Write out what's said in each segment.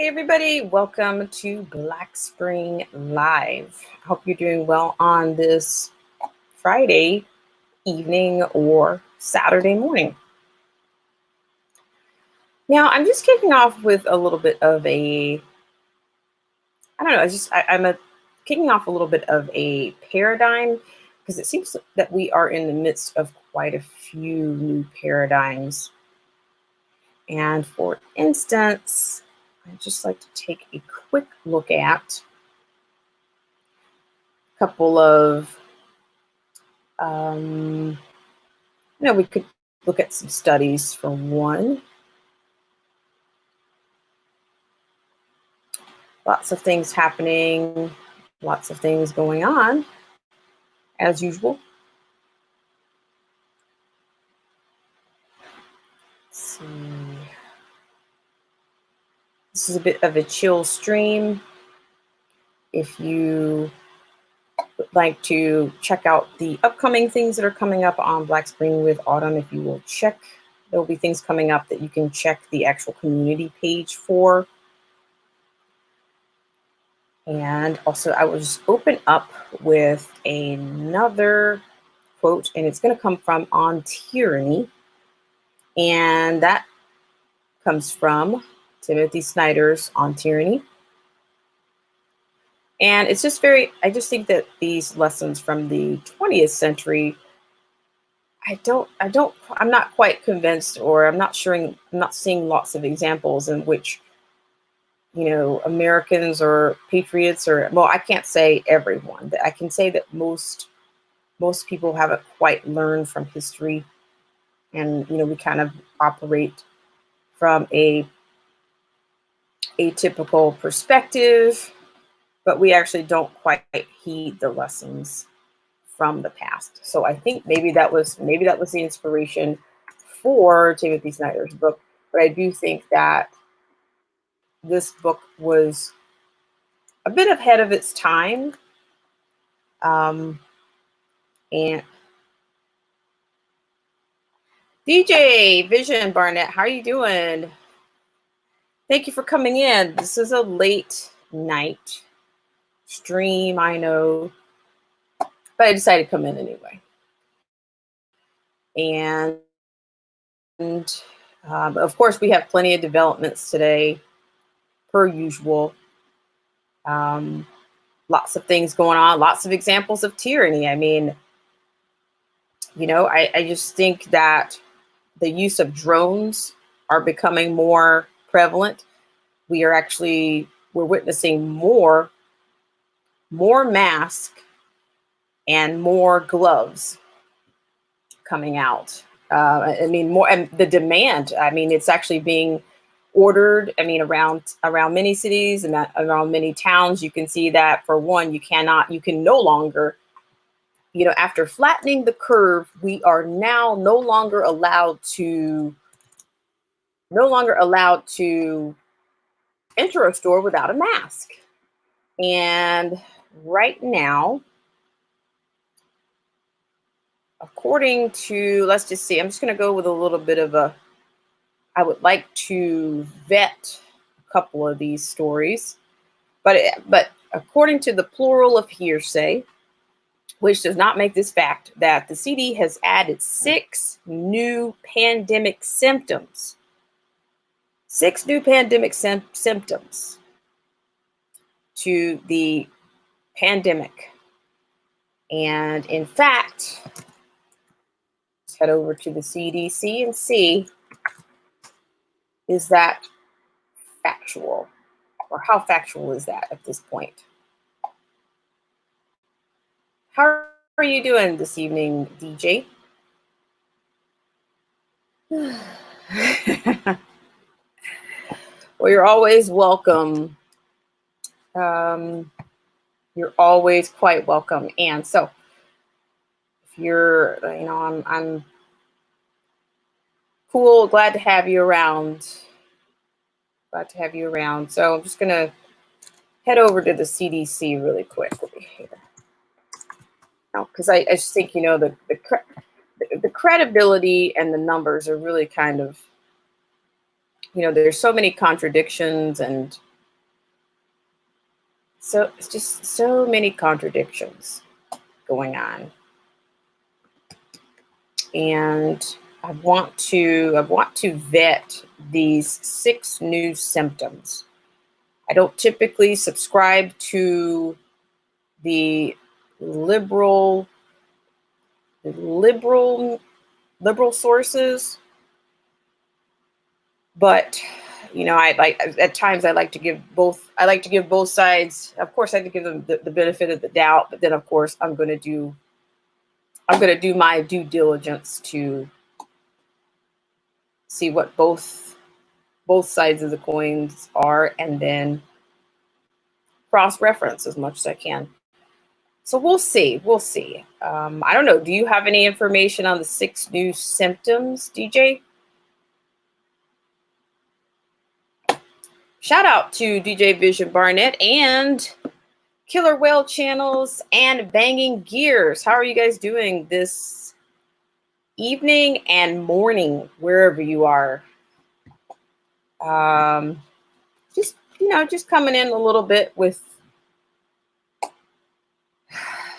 Hey everybody, welcome to Black Spring Live. I hope you're doing well on this Friday evening or Saturday morning. Now, I'm just kicking off with a little bit of I'm kicking off a little bit of a paradigm because it seems that we are in the midst of quite a few new paradigms. And for instance, I'd just like to take a quick look at a couple of, we could look at some studies for one. Lots of things happening, lots of things going on, as usual. Let's see. This is a bit of a chill stream. If you would like to check out the upcoming things that are coming up on Black Spring with Autumn, if you will check, there will be things coming up that you can check the actual community page for. And also, I will just open up with another quote, and it's going to come from On Tyranny. And that comes from Timothy Snyder's On Tyranny. And it's just I just think that these lessons from the 20th century, I'm not quite convinced, or I'm not seeing lots of examples in which, Americans or patriots, or, well, I can't say everyone, but I can say that most people haven't quite learned from history. And, we kind of operate from a atypical perspective, but we actually don't quite heed the lessons from the past. So I think maybe that was the inspiration for Timothy Snyder's book. But I do think that this book was a bit ahead of its time. And DJ Vision Barnett, how are you doing? Thank you for coming in. This is a late night stream, I know, but I decided to come in anyway. And of course, we have plenty of developments today, per usual. Lots of things going on, lots of examples of tyranny. I mean, I just think that the use of drones are becoming more prevalent. We're witnessing more masks and more gloves coming out. More, and the demand, it's actually being ordered. Around many cities and around many towns, you can see that, for one, you can no longer, after flattening the curve, we are now no longer allowed to enter a store without a mask. And right now, according to, let's just see, I'm just going to go with a little bit of I would like to vet a couple of these stories, but according to the plural of hearsay, which does not make this fact, that the CD has added 6 new pandemic symptoms. 6 new pandemic symptoms to the pandemic. And in fact, let's head over to the CDC and see, is that factual? Or how factual is that at this point? How are you doing this evening, DJ? Well, you're always welcome. You're always quite welcome. And so, if you're, I'm cool, glad to have you around. So I'm just gonna head over to the CDC really quickly here. Because I just think, the credibility and the numbers are really kind of, there's so many contradictions, and So it's just so many contradictions going on. And I want to vet these 6 new symptoms. I don't typically subscribe to the liberal liberal liberal sources, but I like, at times I like to give both sides. Of course, I have to give them the benefit of the doubt, but then of course I'm going to do my due diligence to see what both sides of the coins are, and then cross reference as much as I can. So we'll see. We'll see. I don't know. Do you have any information on the 6 new symptoms, DJ? Shout out to DJ Vision Barnett and Killer Whale Channels and Banging Gears. How are you guys doing this evening and morning, wherever you are? Just coming in a little bit with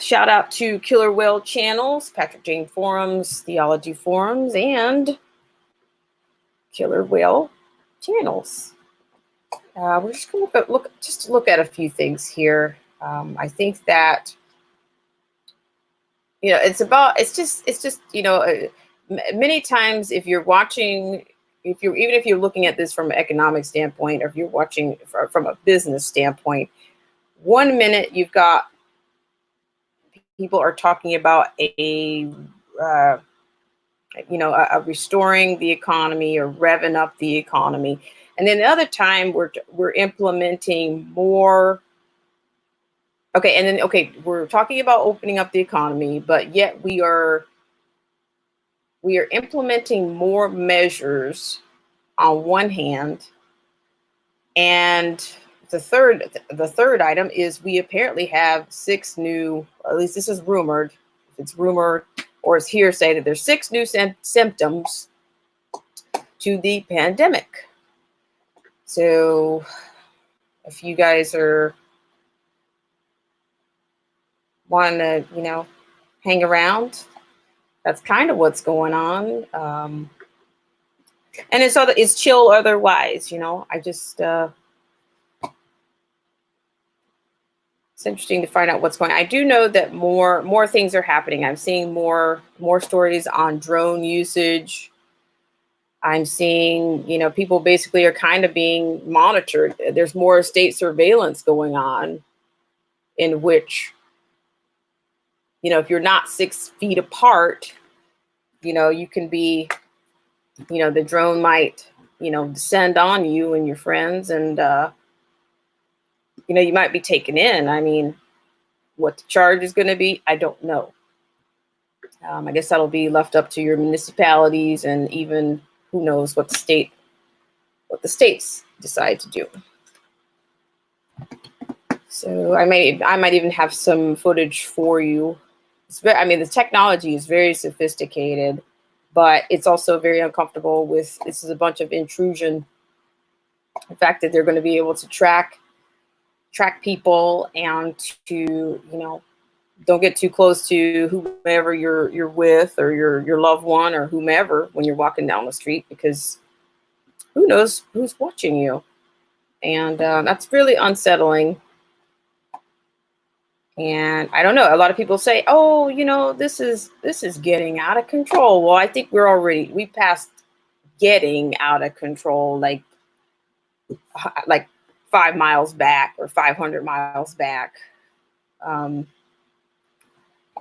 shout out to Killer Whale Channels, Patrick Jane Forums, Theology Forums, and Killer Whale Channels. We're just going to look at a few things here. I think that many times if you're watching, if you're looking at this from an economic standpoint, or if you're watching from a business standpoint, one minute you've got people are talking about uh, a restoring the economy or revving up the economy, and then the other time we're implementing more. Okay, and then we're talking about opening up the economy, but yet we are implementing more measures on one hand, and the third item is we apparently have 6 new, at least this is rumored, if it's rumored or it's hearsay, that there's 6 new symptoms to the pandemic. So if you guys are want to hang around, that's kind of what's going on. And it's chill otherwise. I just it's interesting to find out what's going on. I do know that more things are happening. I'm seeing more stories on drone usage. I'm seeing, people basically are kind of being monitored. There's more state surveillance going on, in which, if you're not 6 feet apart, you can be, the drone might, descend on you and your friends, and, you might be taken in. I mean, what the charge is going to be, I don't know. I guess that'll be left up to your municipalities, and even who knows what the states decide to do. So I might even have some footage for you. The technology is very sophisticated, but it's also very uncomfortable. This is a bunch of intrusion. The fact that they're going to be able to track people, and to don't get too close to whomever you're with, or your loved one, or whomever, when you're walking down the street, because who knows who's watching you. And that's really unsettling. And I don't know, a lot of people say, oh, this is getting out of control. Well, I think we passed getting out of control, like 5 miles back, or 500 miles back.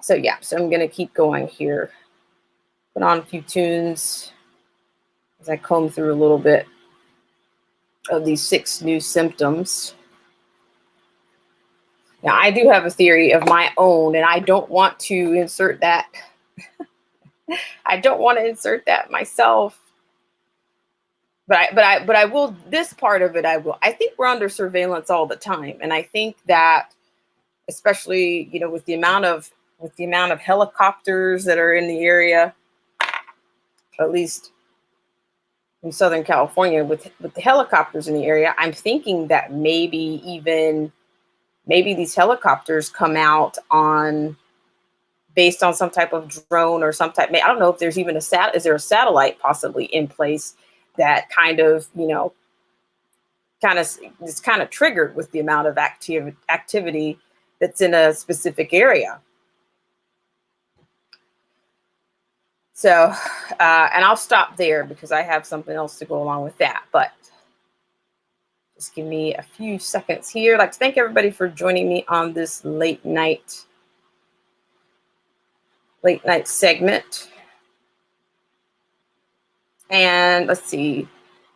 So I'm going to keep going here. Put on a few tunes as I comb through a little bit of these 6 new symptoms. Now, I do have a theory of my own, and I don't want to insert that. I don't want to insert that myself. But I will. This part of it, I will. I think we're under surveillance all the time, and I think that, especially with the amount of helicopters that are in the area, at least in Southern California, with the helicopters in the area, I'm thinking that maybe even maybe these helicopters come out on based on some type of drone or some type. I don't know if there's even is there a satellite possibly in place that kind of, kind of it's kind of triggered with the amount of activity that's in a specific area. So, and I'll stop there because I have something else to go along with that. But just give me a few seconds here. I'd like to thank everybody for joining me on this late night segment. And let's see.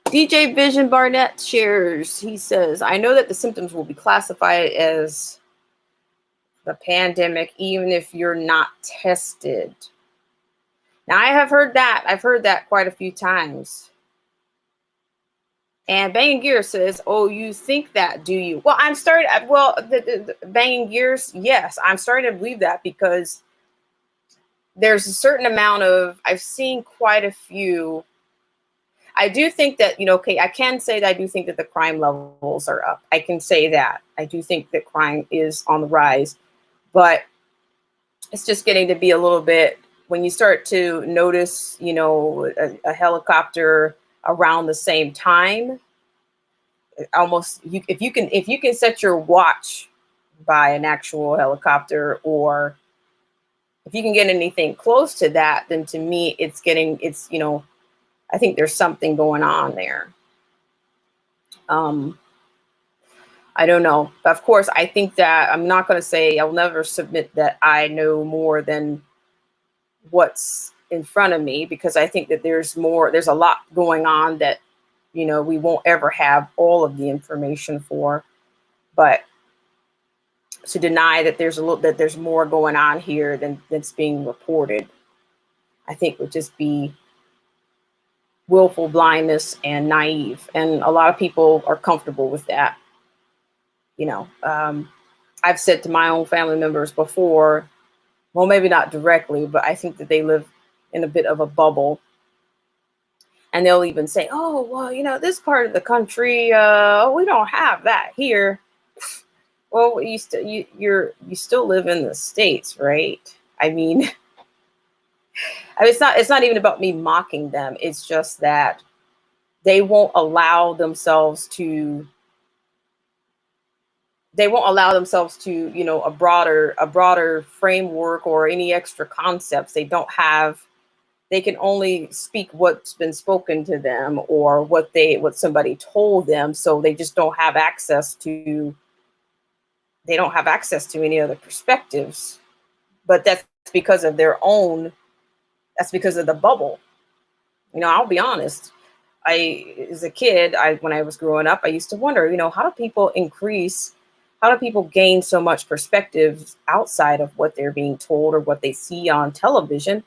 DJ Vision Barnett shares, he says, I know that the symptoms will be classified as the pandemic, even if you're not tested. Now, I have heard that. I've heard that quite a few times. And Banging Gears says, oh, you think that, do you? Well, the Banging Gears, yes, I'm starting to believe that because there's a certain amount of, I've seen quite a few. I do think that, okay, I can say that I do think that the crime levels are up. I can say that. I do think that crime is on the rise, but it's just getting to be a little bit, when you start to notice, a helicopter around the same time, almost, if you can set your watch by an actual helicopter, or if you can get anything close to that, then to me, I think there's something going on there. I don't know. Of course, I think that I'm not going to say, I'll never submit that I know more than what's in front of me, because I think that there's a lot going on that, we won't ever have all of the information for. But to deny that there's more going on here than that's being reported, I think would just be willful blindness and naive. And a lot of people are comfortable with that. I've said to my own family members before, well, maybe not directly, but I think that they live in a bit of a bubble. And they'll even say, oh, well, this part of the country, we don't have that here. Well, you still live in the States, right? I mean, it's not even about me mocking them. It's just that they won't allow themselves to a broader framework or any extra concepts. They can only speak what's been spoken to them, or what somebody told them. So they just don't have access to any other perspectives. But that's because of that's because of the bubble. I'll be honest. As a kid, when I was growing up, I used to wonder, how do people gain so much perspective outside of what they're being told or what they see on television?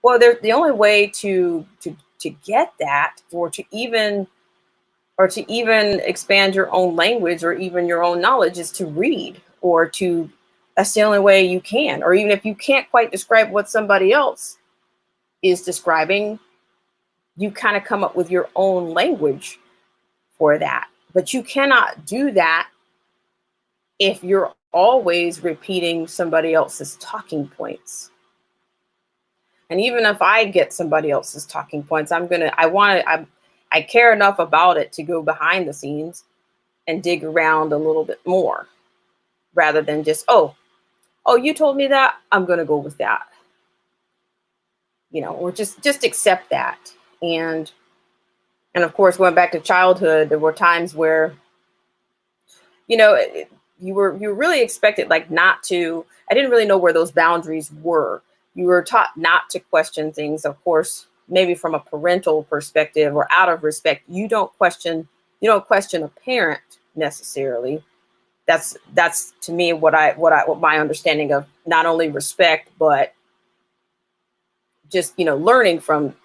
Well, the only way to get that, or to even expand your own language or even your own knowledge, is to read, that's the only way you can. Or even if you can't quite describe what somebody else is describing, you kind of come up with your own language for that. But you cannot do that if you're always repeating somebody else's talking points. And even if I get somebody else's talking points, I care enough about it to go behind the scenes and dig around a little bit more, rather than just, oh, you told me that, I'm going to go with that. Or just accept that. And of course, going back to childhood, there were times where, you were really expected, like, not to, I didn't really know where those boundaries were. You were taught not to question things. Of course, maybe from a parental perspective or out of respect, you don't question a parent necessarily. That's to me what my understanding of not only respect, but just, learning from,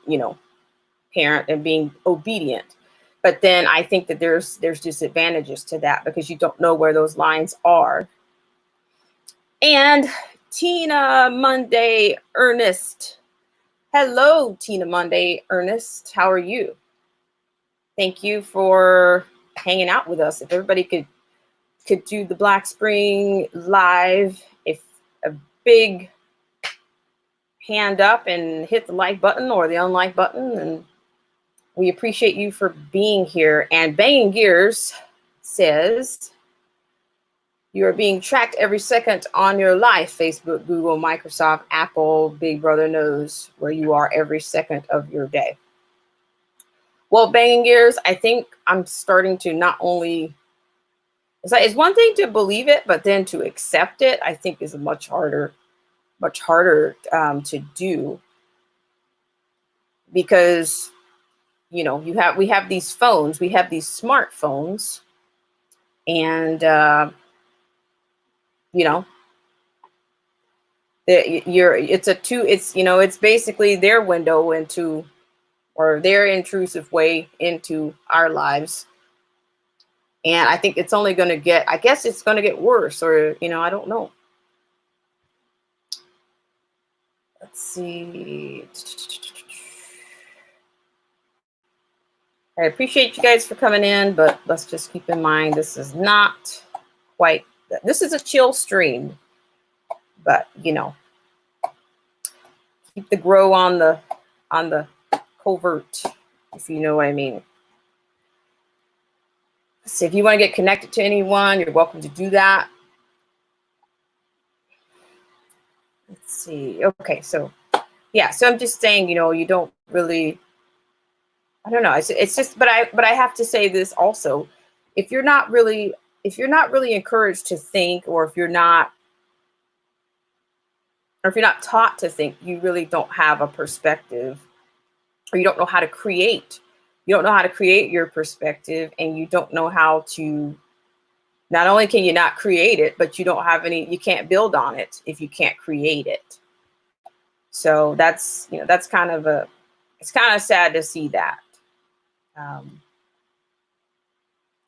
parent and being obedient. But then I think that there's disadvantages to that, because you don't know where those lines are. And Tina Monday Ernest. Hello, Tina Monday Ernest. How are you? Thank you for hanging out with us. If everybody could could do the Black Spring live, if a big hand up and hit the like button or the unlike button. And we appreciate you for being here. And Banging Gears says, you are being tracked every second on your life. Facebook, Google, Microsoft, Apple, Big Brother knows where you are every second of your day. Well, Banging Gears, I think I'm starting to not only, it's one thing to believe it, but then to accept it, I think is much harder to do, because, you know, we have these phones, we have these smartphones, and you know, it's basically their window into, or their intrusive way into our lives. And I think it's only going to get, I guess it's going to get worse, or, you know, I don't know. Let's see. I appreciate you guys for coming in, but let's just keep in mind, this is not quite, this is a chill stream, but, you know, keep the grow on the covert, if you know what I mean. So if you want to get connected to anyone, you're welcome to do that. Let's see. Okay, so yeah, so I'm just saying, you know, you don't really, I don't know. It's just, but I have to say this also. If you're not really encouraged to think, or if you're not taught to think, you really don't have a perspective, or you don't know how to create. You don't know how to create your perspective, and you don't know how to, not only can you not create it, but you don't have any, you can't build on it if you can't create it. So that's, you know, that's kind of it's kind of sad to see that. And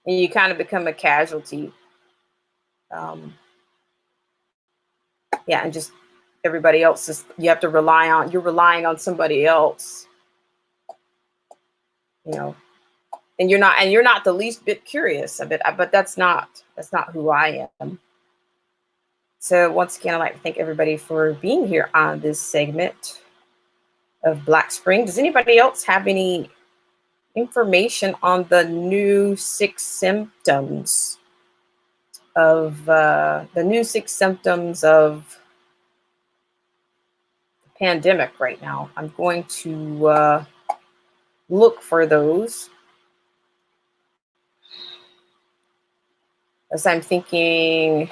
you kind of become a casualty. Yeah, and just everybody else is, you have to you're relying on somebody else, you know, and you're not the least bit curious of it, but that's not who I am. So once again, I'd like to thank everybody for being here on this segment of Black Spring. Does anybody else have any information on the new 6 symptoms of the pandemic right now? I'm going to look for those, as I'm thinking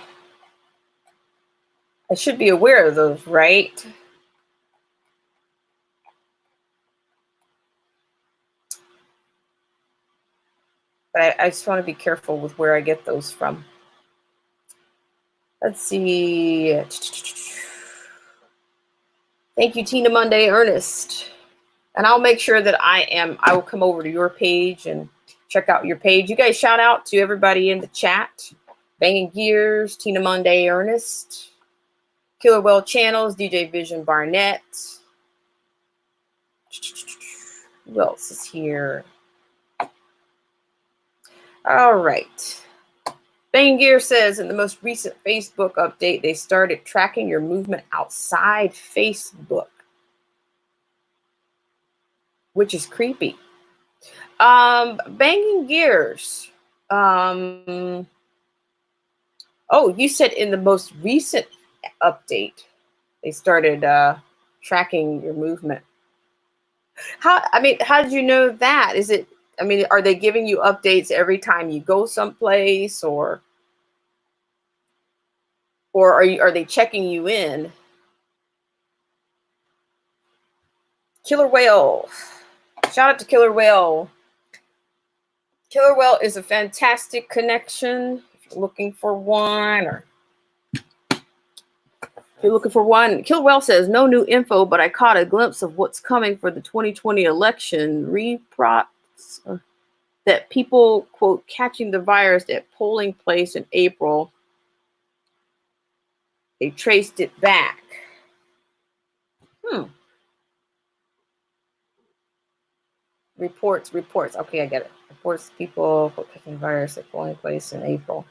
I should be aware of those, right? But I just want to be careful with where I get those from. Let's see. Thank you, Tina Monday Ernest. And I'll make sure that I will come over to your page and check out your page. You guys shout out to everybody in the chat. Banging Gears, Tina Monday Ernest, Killer Well Channels, DJ Vision Barnett. Who else is here? All right. Banging Gear says, in the most recent Facebook update, they started tracking your movement outside Facebook, which is creepy. Banging Gears. Oh, you said in the most recent update, they started tracking your movement. How did you know that? Is it, are they giving you updates every time you go someplace, or are they checking you in? Killer Whale. Shout out to Killer Whale. Killer Whale is a fantastic connection. If you're looking for one, Killer Whale says, no new info, but I caught a glimpse of what's coming for the 2020 election. Reports that people, quote, catching the virus at polling place in April. They traced it back. Reports. Okay, I get it. Reports people catching the virus at polling place in April.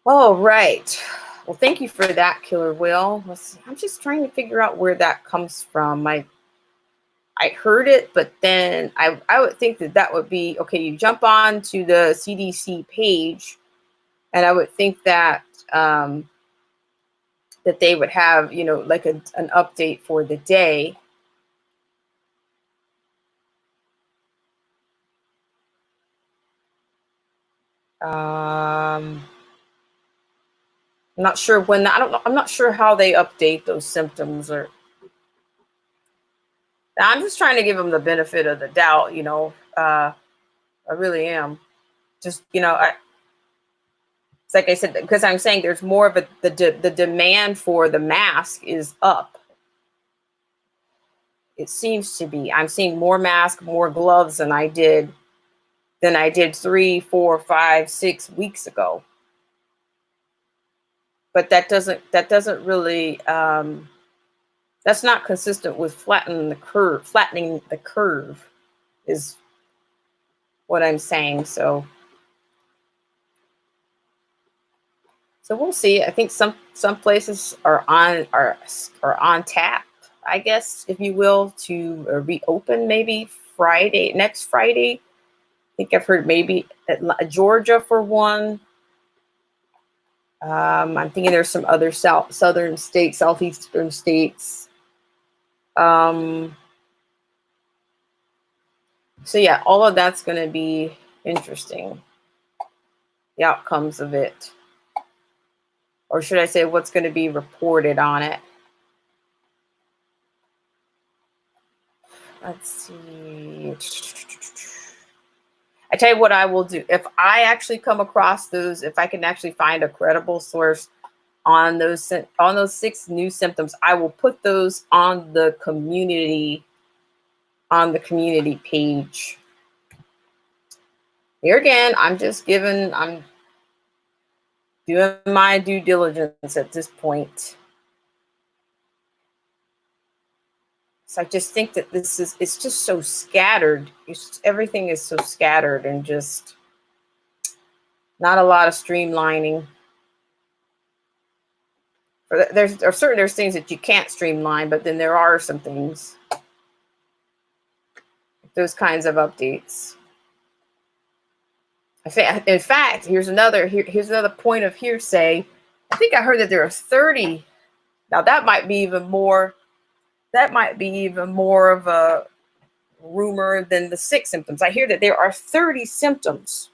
All right. Well, thank you for that, Killer Will. Let's see. I'm just trying to figure out where that comes from. I heard it, but then I would think that that would be okay. You jump on to the CDC page, and I would think that that they would have, like an update for the day. I'm not sure when. I don't know. I'm not sure how they update those symptoms. Or I'm just trying to give them the benefit of the doubt. I really am. Just it's like I said, because I'm saying there's more of the demand for the mask is up. It seems to be. I'm seeing more masks, more gloves than I did 3, 4, 5, 6 weeks ago. But that doesn't really that's not consistent with flattening the curve is what I'm saying. So we'll see. I think some places are on tap, I guess, if you will, to reopen maybe next Friday. I think I've heard maybe Georgia for one. I'm thinking there's some other southern states, southeastern states. So yeah, all of that's going to be interesting. The outcomes of it, or should I say, what's going to be reported on it. Let's see. I tell you what I will do. If I actually come across those, if I can actually find a credible source on those 6 new symptoms, I will put those on the community page. Here again, I'm doing my due diligence at this point. So I just think that it's just so scattered. Everything is so scattered and just not a lot of streamlining. There's things that you can't streamline, but then there are some things, those kinds of updates. In fact, here's another point of hearsay. I think I heard that there are 30. Now that might be even more. That might be even more of a rumor than the 6 symptoms. I hear that there are 30 symptoms.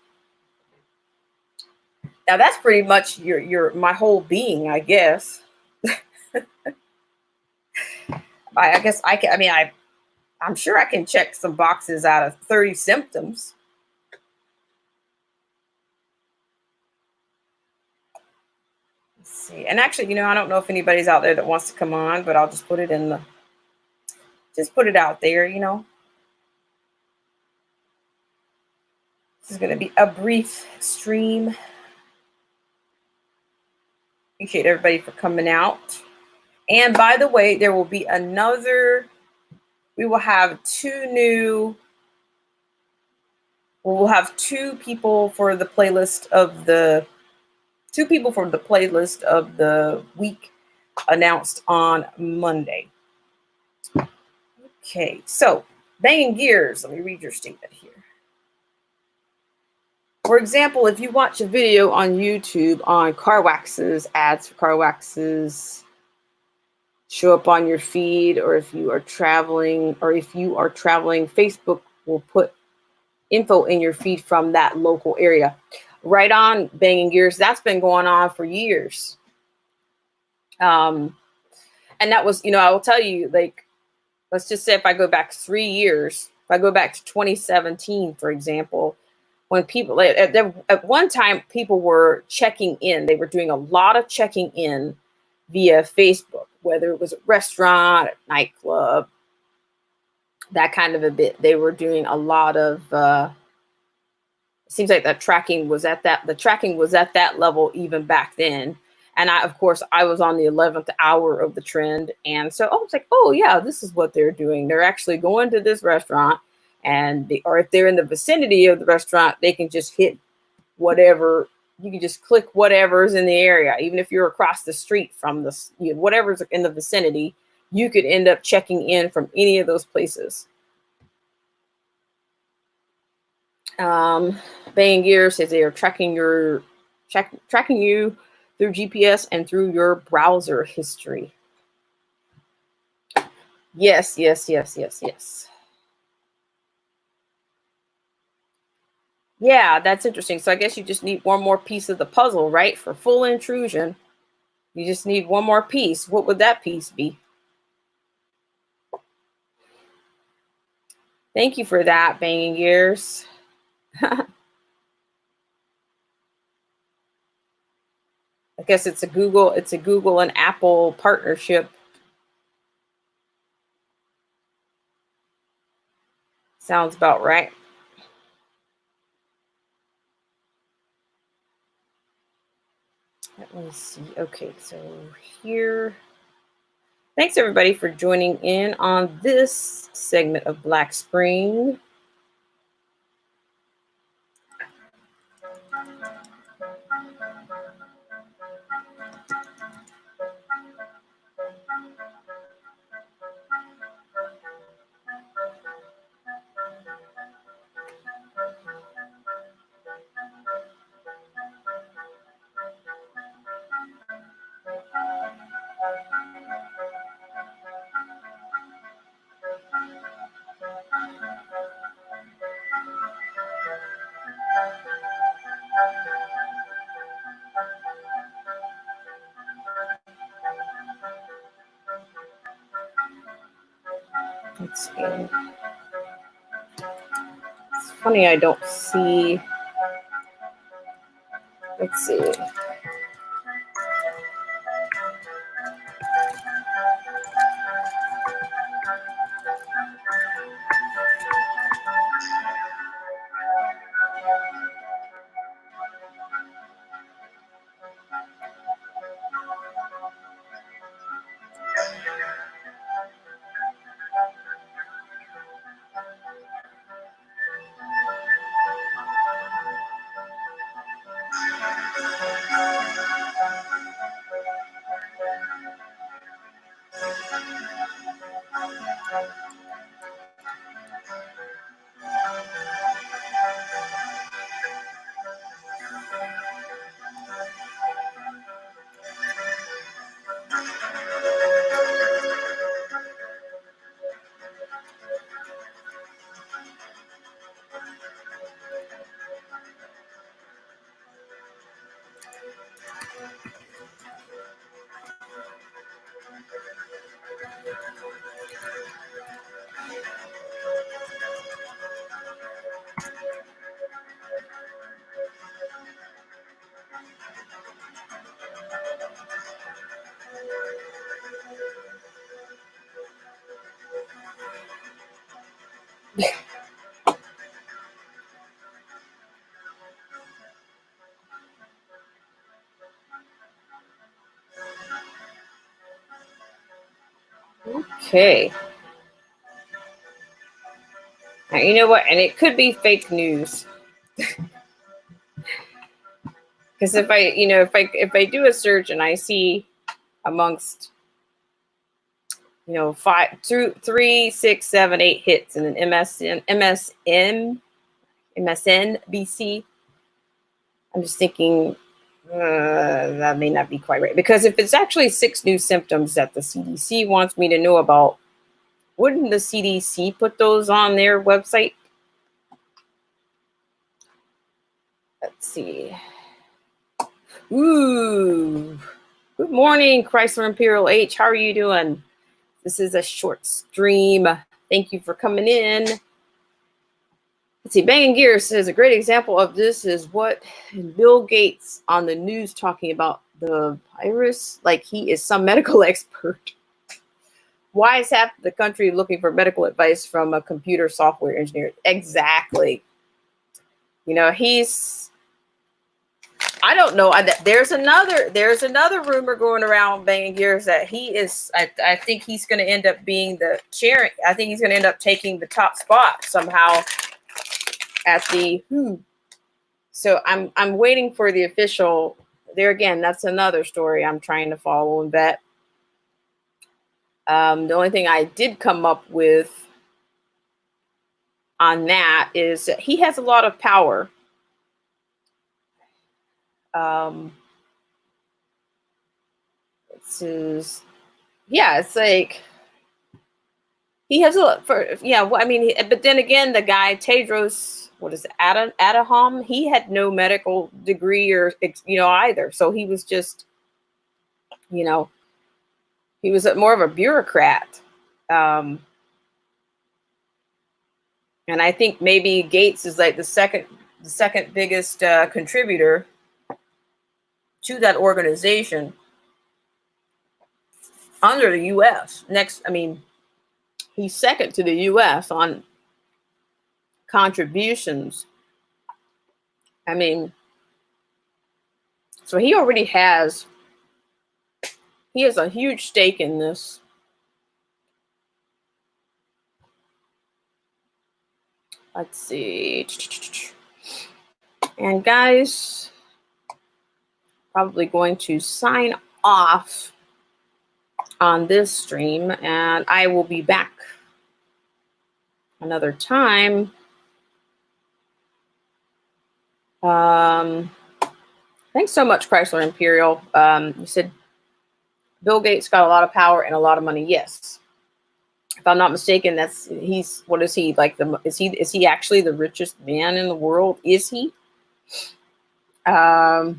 Now that's pretty much my whole being, I guess. I guess I can. I mean, I'm sure I can check some boxes out of 30 symptoms. Let's see. And actually, I don't know if anybody's out there that wants to come on, but I'll just put it out there. This is going to be a brief stream. Appreciate everybody for coming out. And by the way, there will be we will have 2 people for the playlist of the week announced on Monday. Okay, so banging gears. Let me read your statement here. For example, if you watch a video on YouTube on car waxes, ads for car waxes show up on your feed, or if you are traveling, Facebook will put info in your feed from that local area. Right on, banging gears. That's been going on for years. And that was, I will tell you, like, let's just say if I go back 3 years, if I go back to 2017, for example, when people at one time people were checking in, they were doing a lot of checking in via Facebook, whether it was a restaurant, a nightclub, that kind of a bit. They were doing a lot of it seems like the tracking was at that level even back then. And of course I was on the 11th hour of the trend, and so I was like, oh yeah, this is what they're doing. They're actually going to this restaurant, or if they're in the vicinity of the restaurant, they can just hit whatever you can just click whatever's in the area. Even if you're across the street from this, whatever's in the vicinity, you could end up checking in from any of those places. Bang Gear says they are tracking you through GPS and through your browser history. Yes. Yeah, that's interesting. So I guess you just need one more piece of the puzzle, right? For full intrusion, you just need one more piece. What would that piece be? Thank you for that, Banging Gears. I guess it's a Google and Apple partnership. Sounds about right. Let me see. Okay, so here. Thanks everybody for joining in on this segment of Black Spring. Let's see. It's funny I don't see. Let's see. Okay. Now, you know what? And it could be fake news. Because if I do a search and I see amongst 5, 2, 3, 6, 7, 8 hits in an MSNBC, I'm just thinking that may not be quite right. Because if it's actually 6 new symptoms that the CDC wants me to know about, wouldn't the CDC put those on their website? Let's see. Ooh. Good morning, Chrysler Imperial H. How are you doing? This is a short stream. Thank you for coming in. Let's see. Banging Gear says a great example of this is what Bill Gates on the news talking about the virus, like he is some medical expert. Why is half the country looking for medical advice from a computer software engineer? Exactly. I don't know. There's another rumor going around Banging Gears that he is. I think he's going to end up being the chair. I think he's going to end up taking the top spot somehow at the WHO So I'm waiting for the official. There again, that's another story I'm trying to follow and vet. The only thing I did come up with on that is that he has a lot of power. Um, it's yeah, it's like he has a lot for yeah. Well, I mean, but then again, the guy Tedros, what is it, Adhanom? He had no medical degree or either, so he was just you know he was more of a bureaucrat. Um, and I think maybe Gates is like the second biggest contributor to that organization under the U.S. Next, I mean, he's second to the U.S. on contributions. I mean, so he has a huge stake in this. Let's see. And guys, probably going to sign off on this stream, and I will be back another time. Thanks so much, Chrysler Imperial. You said Bill Gates got a lot of power and a lot of money. Yes, if I'm not mistaken, what is he like? Is he actually the richest man in the world? Is he? I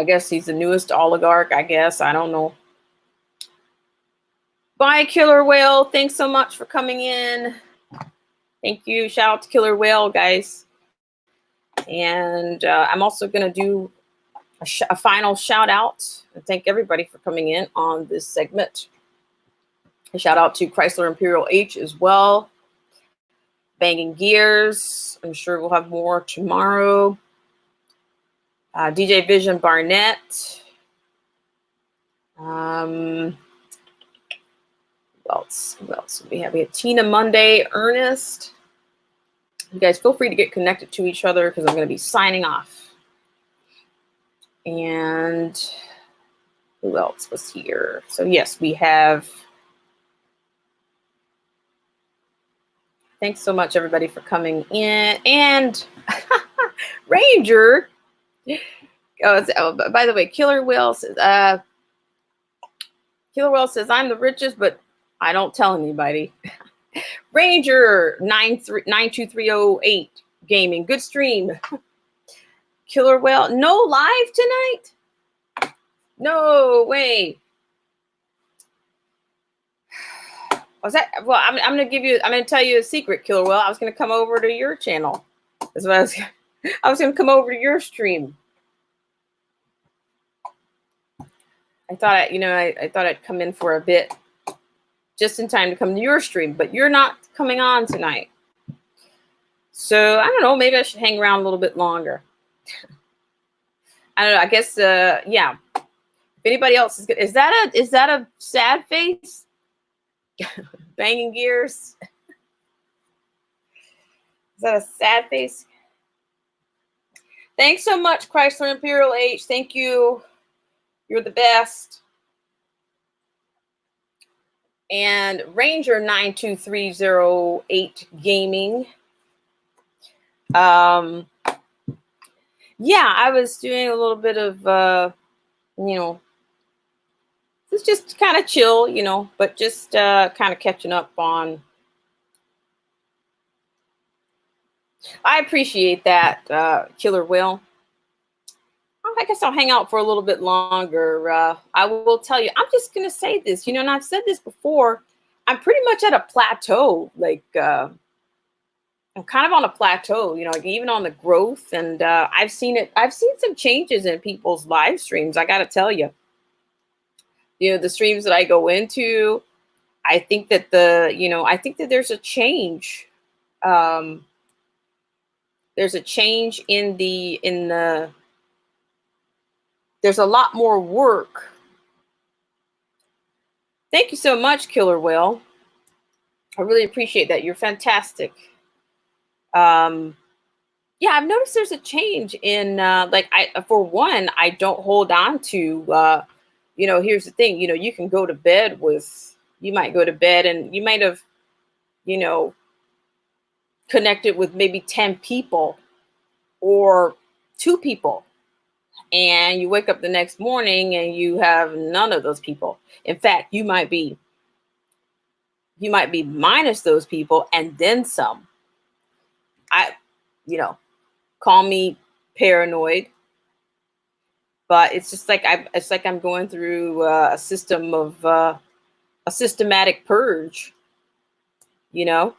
guess he's the newest oligarch. I guess I don't know. Bye, Killer Whale. Thanks so much for coming in. Thank you. Shout out to Killer Whale, guys. And I'm also going to do a final shout out and thank everybody for coming in on this segment. A shout out to Chrysler Imperial H as well. Banging Gears. I'm sure we'll have more tomorrow. DJ Vision Barnett. Who else? We have Tina Monday, Ernest. You guys feel free to get connected to each other because I'm going to be signing off. And who else was here? So yes, we have. Thanks so much, everybody, for coming in. And Ranger. By the way, Killer Whale says, I'm the richest, but I don't tell anybody. Ranger 92308 Gaming. Good stream. Killer Whale. No live tonight? No way. Was that? Well, I'm going to tell you a secret, Killer Whale. I was going to come over to your channel. That's what I was going to come over to your stream. I thought I thought I'd come in for a bit, just in time to come to your stream, but you're not coming on tonight. So I don't know, maybe I should hang around a little bit longer. I don't know. I guess yeah. If anybody else is good, is that a sad face? Banging Gears. Is that a sad face? Thanks so much, Chrysler Imperial H. Thank you. You're the best. And Ranger 92308 Gaming. Yeah, I was doing a little bit of it's just kind of chill, but just kind of catching up on. I appreciate that, Killer Will. I guess I'll hang out for a little bit longer. I will tell you, I'm just going to say this, and I've said this before. I'm pretty much at a plateau. Like, I'm kind of on a plateau, like even on the growth. And I've seen some changes in people's live streams. I got to tell you, the streams that I go into, I think that there's a change. There's a change there's a lot more work. Thank you so much, Killer Will. I really appreciate that. You're fantastic. Yeah, I've noticed there's a change in like I for one, I don't hold on to here's the thing, you can go to bed with you might go to bed and you might have, you know, connected with maybe 10 people or two people, and you wake up the next morning and you have none of those people. In fact, you might be minus those people and then some. I you know, call me paranoid, but it's just like I'm going through a systematic purge. You know,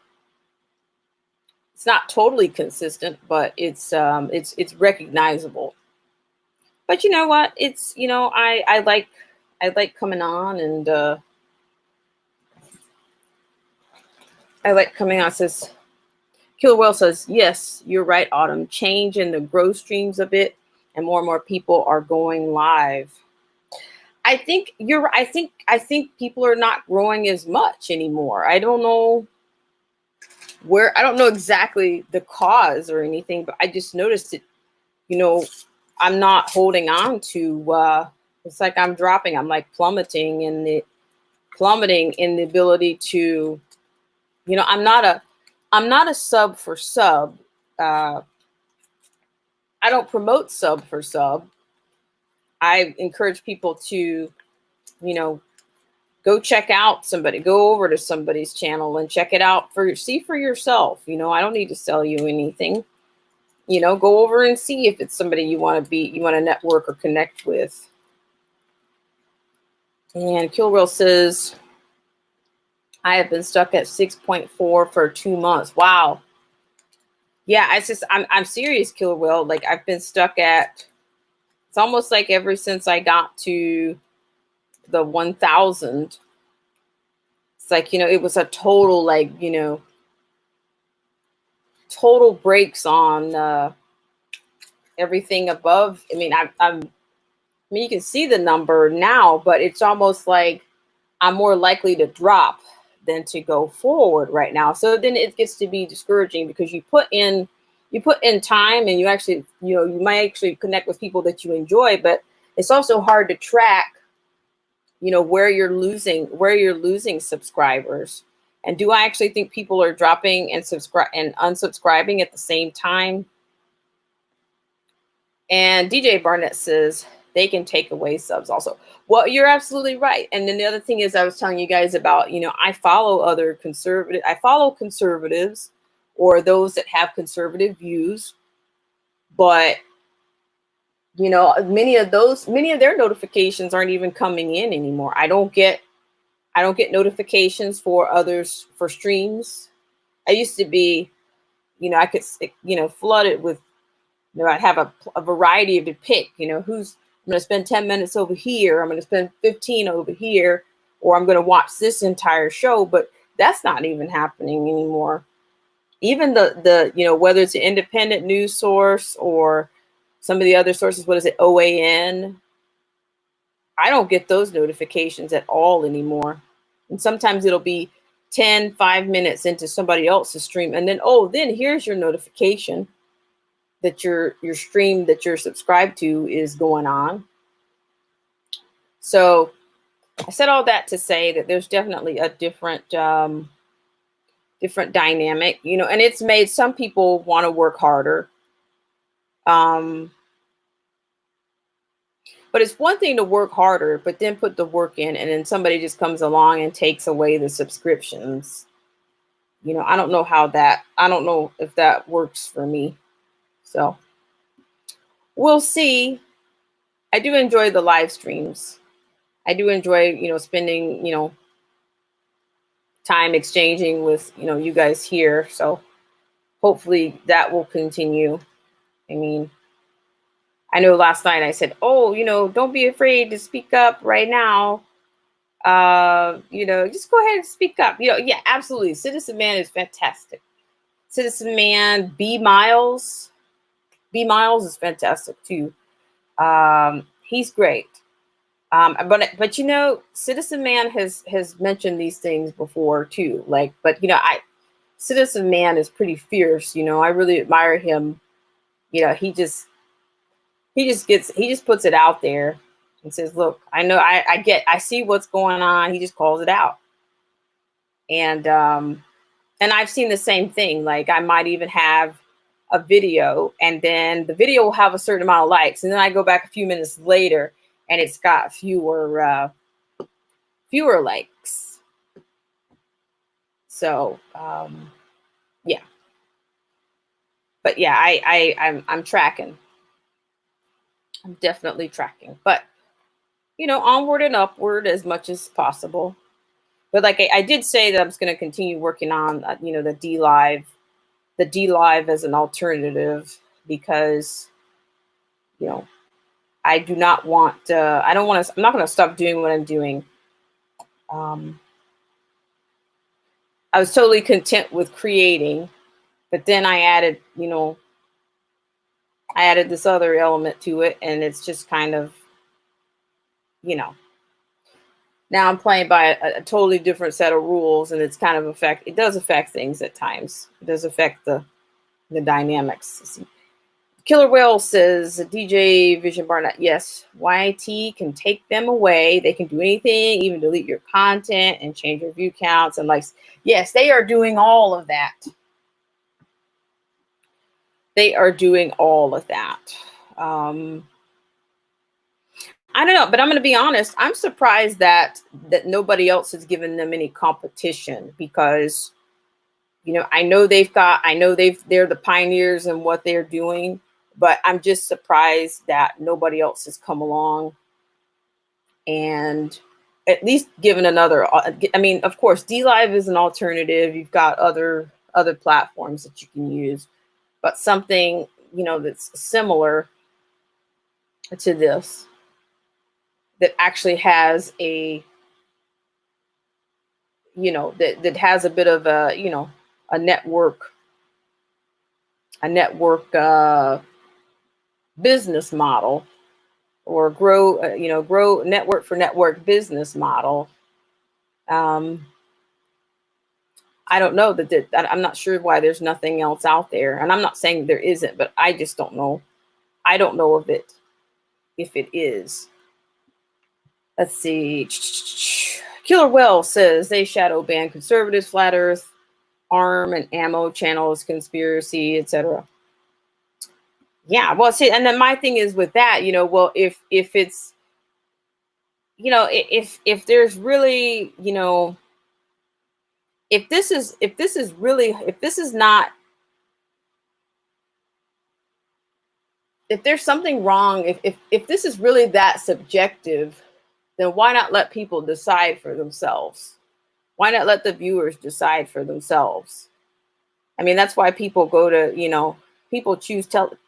it's not totally consistent, but it's recognizable. But you know what? It's I like coming on, and I like coming on. Says Killer Whale says, yes, you're right, Autumn. Change in the growth streams a bit, and more people are going live. I think people are not growing as much anymore. I don't know exactly the cause or anything, but I just noticed it, you know, I'm not holding on to it's like I'm dropping, I'm like plummeting in the ability to, I'm not a sub for sub. Uh I don't promote sub for sub. I encourage people to, you know, go over to somebody's channel and check it out see for yourself. I don't need to sell you anything. Go over and see if it's somebody you want to network or connect with. And Kilwell says, I have been stuck at 6.4 for 2 months. Wow. Yeah, I'm serious, Kilwell. Like I've been stuck at, it's almost like ever since I got to the 1,000. It's like, it was a total, like, total breaks on everything above. I mean, you can see the number now, but it's almost like I'm more likely to drop than to go forward right now. So then it gets to be discouraging because you put in time, and you actually, you might actually connect with people that you enjoy, but it's also hard to track, where you're losing subscribers. And do I actually think people are dropping and subscribe and unsubscribing at the same time? And DJ Barnett says they can take away subs also. Well, you're absolutely right. And then the other thing is, I was telling you guys about, I follow conservatives, or those that have conservative views, but many of their notifications aren't even coming in anymore. I don't get notifications for others for streams. I used to be, I could, flood it with, I'd have a variety of to pick, who's, I'm going to spend 10 minutes over here. I'm going to spend 15 over here, or I'm going to watch this entire show. But that's not even happening anymore. Even whether it's an independent news source or some of the other sources, what is it, OAN? I don't get those notifications at all anymore. And sometimes it'll be 5 minutes into somebody else's stream. And then here's your notification that your stream that you're subscribed to is going on. So I said all that to say that there's definitely a different dynamic, and it's made some people want to work harder. But it's one thing to work harder, but then put the work in, and then somebody just comes along and takes away the subscriptions. I don't know if that works for me. So we'll see. I do enjoy the live streams. I do enjoy, spending, time exchanging with, you guys here. So hopefully that will continue. I mean, I know last night I said, oh, don't be afraid to speak up right now. Just go ahead and speak up. Yeah, absolutely. Citizen Man is fantastic. Citizen Man, B Miles is fantastic too. He's great. But Citizen Man has mentioned these things before too. Citizen Man is pretty fierce. I really admire him You know, he just puts it out there and says, "Look, I know, I see what's going on." He just calls it out, and I've seen the same thing. Like I might even have a video, and then the video will have a certain amount of likes, and then I go back a few minutes later, and it's got fewer likes. So yeah, but yeah, I'm tracking. I'm definitely tracking, but you know, onward and upward as much as possible. But like I did say that I was going to continue working on, you know, the D Live as an alternative because, you know, I do not want, I don't want to, I'm not going to stop doing what I'm doing. Um, I was totally content with creating, but then I added, you know, I added this other element to it, and it's just kind of, you know, now I'm playing by a totally different set of rules, and it's kind of it does affect things at times. It does affect the dynamics. Killer Whale says DJ Vision Barnett, yes, YT can take them away. They can do anything, even delete your content and change your view counts and likes. Yes, they are doing all of that. They are doing all of that. I don't know, but I'm going to be honest. I'm surprised that nobody else has given them any competition because, you know, I know they're the pioneers in what they're doing, but I'm just surprised that nobody else has come along and at least given another. I mean, of course, D Live is an alternative. You've got other platforms that you can use, but something, you know, that's similar to this that actually has a, you know, that has a bit of a, you know, a network business model, or grow, you know, grow network for network business model. um I don't know I'm not sure why there's nothing else out there, and I'm not saying there isn't, but I just don't know. I don't know of it, if it is. Let's see. Killer Well says they shadow ban conservatives, flat earth, arm and ammo channels, conspiracy, etc. Yeah, well, see, and then my thing is with that, you know, well, if it's, you know, if there's really, you know, if this is really, if this is not, if there's something wrong, if this is really that subjective, then why not let people decide for themselves? Why not let the viewers decide for themselves? I mean, that's why people go to, you know, people choose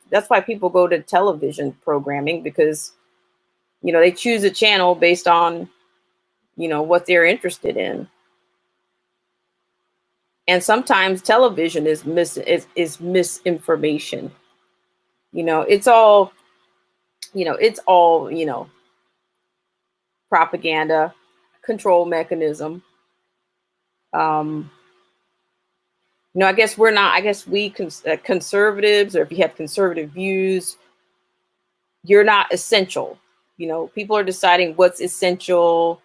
that's why people go to television programming, because, you know, they choose a channel based on, you know, what they're interested in. And sometimes television is misinformation. You know, it's all, you know, it's all, you know, propaganda, control mechanism. um you know, I guess we're not, I guess we conservatives, or if you have conservative views, you're not essential. You know, people are deciding what's essential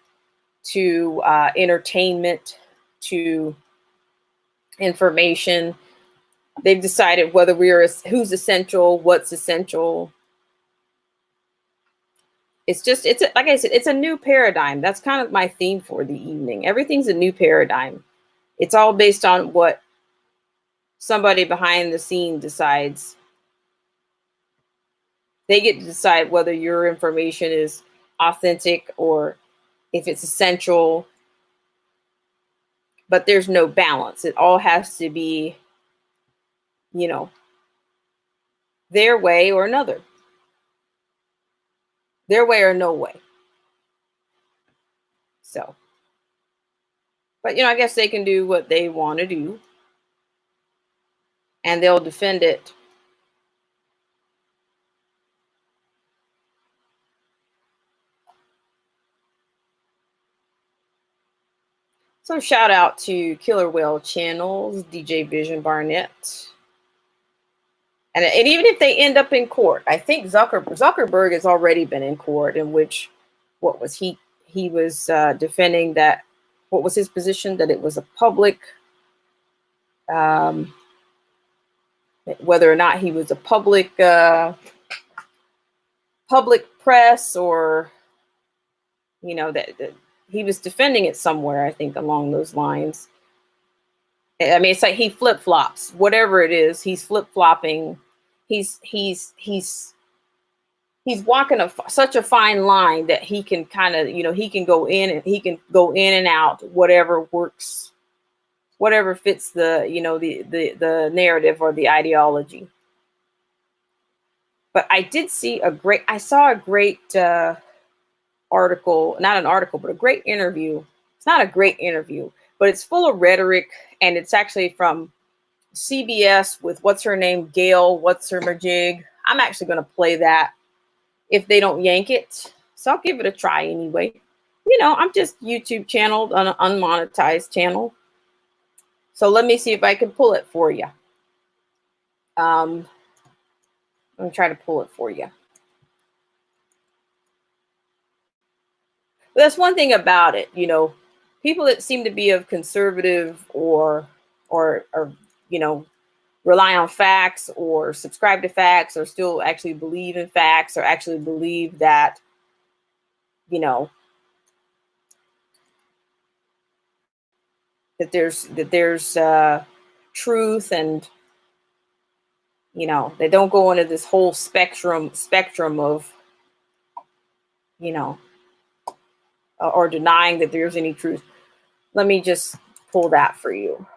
to entertainment, to information. They've decided whether who's essential, what's essential. It's just, like I said, it's a new paradigm. That's kind of my theme for the evening. Everything's a new paradigm. It's all based on what somebody behind the scene decides. They get to decide whether your information is authentic or if it's essential, but there's no balance. It all has to be, you know, their way or another, their way or no way. So, but you know, I guess they can do what they want to do, and they'll defend it. So shout out to Killer Whale Channels, DJ Vision Barnett, And even if they end up in court, I think Zuckerberg has already been in court, in which, what was he was defending that, what was his position, that it was a public, whether or not he was a public press, or, you know, that he was defending it somewhere, I think, along those lines. I mean, it's like he flip-flops, whatever it is, he's flip-flopping. He's walking such a fine line that he can kind of, you know, he can go in and out, whatever works, whatever fits the, you know, the narrative or the ideology. But I saw a great article, not an article, but a great interview. It's not a great interview, but it's full of rhetoric, and it's actually from CBS with what's her name, Gail, what's her majig. I'm actually going to play that if they don't yank it. So I'll give it a try anyway. You know, I'm just YouTube channeled on an unmonetized channel. So let me see if I can pull it for you. I'm going to try to pull it for you. But that's one thing about it, you know, people that seem to be of conservative or you know, rely on facts or subscribe to facts or still actually believe in facts or actually believe that, you know, that there's truth, and, you know, they don't go into this whole spectrum of, you know, or denying that there's any truth. Let me just pull that for you.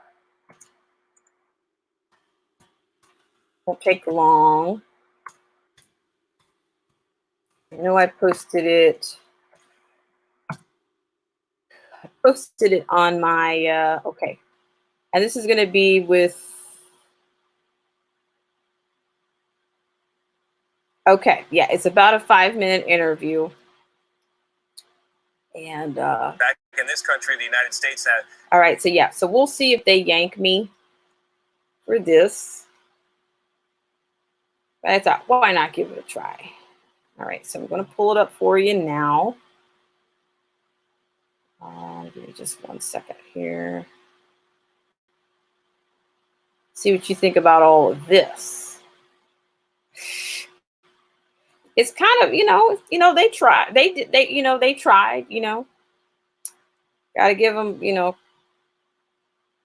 Won't take long. I know I posted it. On my, okay. And this is going to be with, okay, yeah, it's about a 5-minute interview. And back in this country, the United States had. All right, so yeah, so we'll see if they yank me for this. But I thought, why not give it a try? All right, so I'm going to pull it up for you now. Give me just 1 second here. See what you think about all of this. It's kind of, you know, they tried. They tried, you know. Got to give them, you know,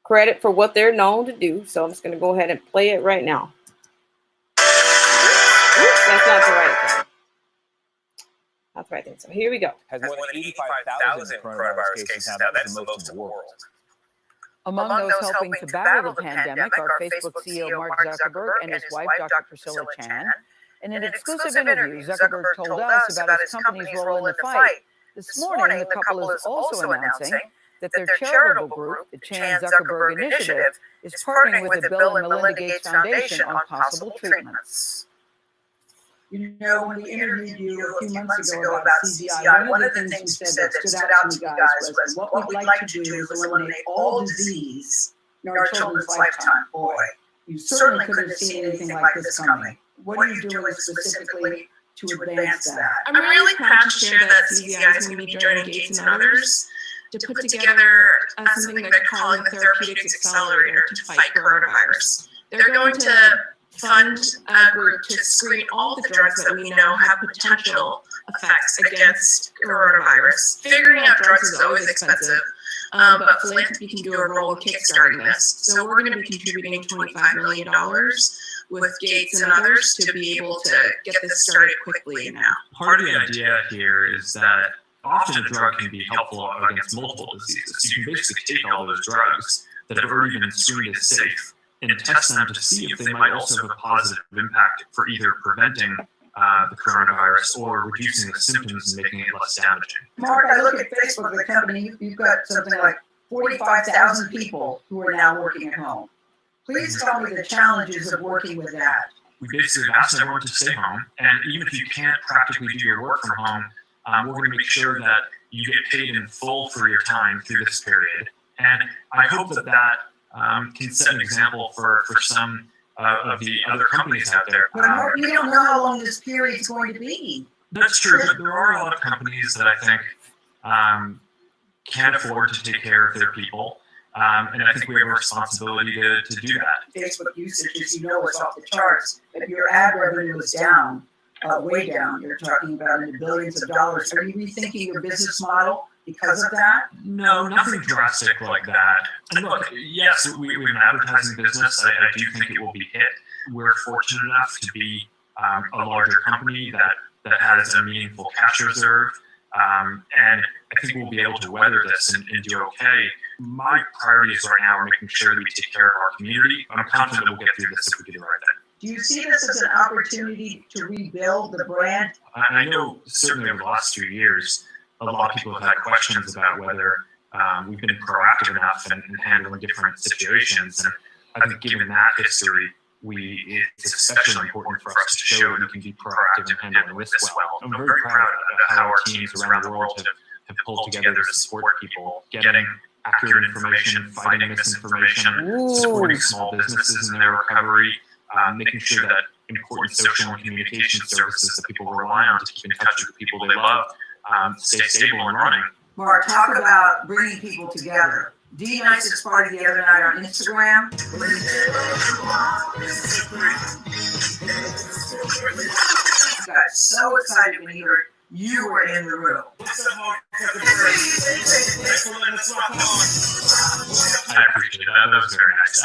credit for what they're known to do. So I'm just going to go ahead and play it right now. Oops, that's not the right thing. Not the right thing. So here we go. Has more than 85,000 coronavirus cases now. That is the most in the world. Among those helping to battle the pandemic are Facebook CEO Mark Zuckerberg and his wife, Dr. Priscilla Chan. In an exclusive interview, Zuckerberg told us about his company's role in the fight. This morning, the couple is also announcing that their charitable group, the Chan Zuckerberg Initiative, is partnering with the Bill and Melinda Gates Foundation on possible treatments. You know, when we interviewed you a few months ago about CZI, one of the things you said that stood out to me, guys, was what we'd like to do is eliminate all disease in our children's lifetime. Boy, you certainly couldn't have seen anything like this coming. What are you doing specifically to advance that? I'm really proud to share that CZI is going to be joining Gates and others to put together something that they're calling the Therapeutics Accelerator to fight coronavirus. They're going to fund a group to screen all the drugs that we know have potential effects against coronavirus. Figuring out drugs is always expensive, but philanthropy can do a role in kickstarting this. So we're going to be contributing $25 million with Gates and others to be able to get this started quickly now. Part of the idea here is that often a drug can be helpful against multiple diseases. You can basically take all those drugs that have already been screened as safe and test them to see if they might also have a positive impact for either preventing the coronavirus or reducing the symptoms and making it less damaging. Mark, I look at Facebook, the company, you've got something like 45,000 people who are now working at home. Please tell me the challenges of working with that. We basically have asked everyone to stay home, and even if you can't practically do your work from home, we're going to make sure that you get paid in full for your time through this period. And I hope that can set an example for some of the other companies out there. But Mark, you don't know how long this period is going to be. That's true, but there are a lot of companies that I think can't afford to take care of their people. And I think we have a responsibility to do that. Facebook usage, as you know, is off the charts, but your ad revenue is down, way down. You're talking about in the billions of dollars. Are you rethinking your business model because of that? No, nothing drastic like that. And look, yes, we're an advertising business. I do think it will be hit. We're fortunate enough to be a larger company that has a meaningful cash reserve. And I think we'll be able to weather this and do okay. My priorities right now are making sure that we take care of our community. I'm confident we'll get through this if we do the right thing. Do you see this as an opportunity to rebuild the brand? I know certainly over the last 2 years, a lot of people have had questions about whether we've been proactive enough in handling different situations. And I think given that history, it's especially important for us to show that we can be proactive in handling this well. I'm very proud of how our teams around the world have pulled together to support people, getting accurate information, fighting misinformation, supporting small businesses in their recovery, making sure that important social and communication services that people rely on to keep in touch with the people they love stay stable and running. Mark, talk about bringing people together. D-Nicest party the other night on Instagram. I got so excited when you were in the room. I appreciate that. That was very nice.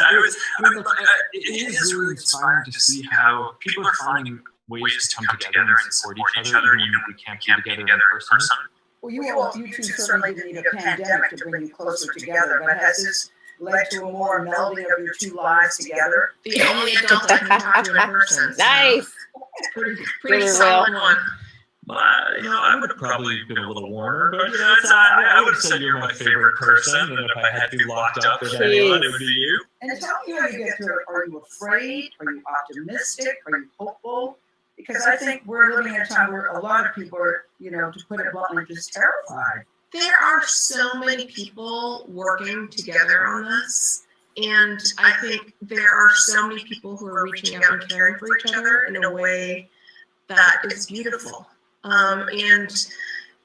Look, it is really inspiring to see how people are finding ways to come together and support each other, even when we can't be together in person. Well, you two certainly didn't need a pandemic to bring you closer together, but has this led to a more melding of your two lives together? The only adult I can talk to in person. So Nice. pretty Really solid well. one. I would have probably been a little warmer, but I would have said you're my favorite person, and if I had to be locked up with anyone, it would be you. And tell me how you get through it. Are you afraid? Are you optimistic? Are you hopeful? Because I think we're living in a time where a lot of people are, to put it bluntly, just terrified. There are so many people working together on this, and I think there are so many people who are reaching out and caring for each other in a way that is beautiful. And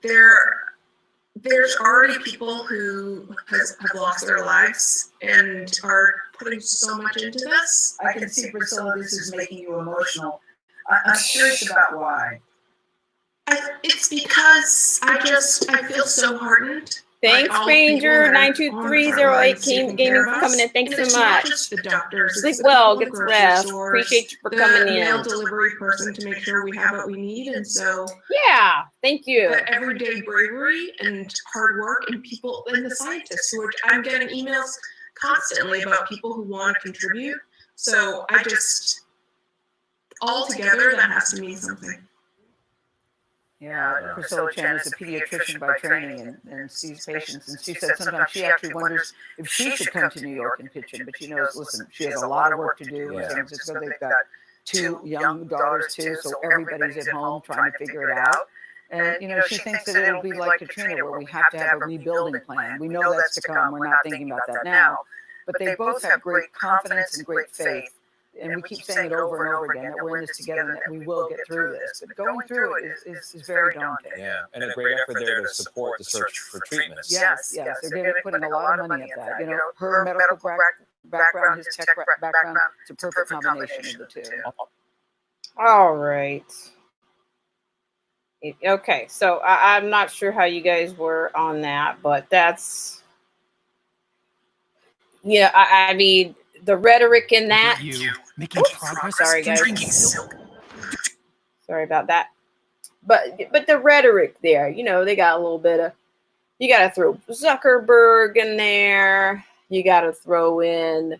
there's already people who have lost their lives and are putting so much into this. I can see, Priscilla, this is making you emotional. I'm curious about why. It's because I feel so heartened. Thanks, by all the people Ranger that are on the front 92308 lines taking Gaming care for of coming in. us. Thanks And so it's not much. just the doctors, Sleep it's the well, people get in the some grocery rest. stores, Appreciate you for the coming mail in. delivery person to make sure we have what we need. And so Yeah, thank you. the everyday bravery and hard work and people and the scientists who are, I'm getting emails constantly about people who want to contribute. So I just, all together, that has to mean something. Yeah, Priscilla Chan is a pediatrician by training and sees patients. And she said sometimes she actually wonders if she should come to New York and pitch in. But she knows, listen, she has a lot of work to do in San Francisco. They've got 2 young daughters too, so everybody's at home trying to figure it out. And, she thinks that it'll be like Katrina, where we have to have a rebuilding plan. We know that's to come. We're not thinking about that now. But they both have great confidence and great faith. And we keep saying it over and over again, that we're in this together and that we will get through this. But going through it is very daunting. Yeah, and a great effort there to support the search for treatments. Yes. They're putting a lot of money at that. Her medical background, his tech background, it's a perfect combination of the two. All right. Okay, so I'm not sure how you guys were on that, but that's, I mean, the rhetoric in that. Making progress. Sorry, guys. Drinking silk. Sorry about that. But the rhetoric there, they got a little bit of, you got to throw Zuckerberg in there. You got to throw in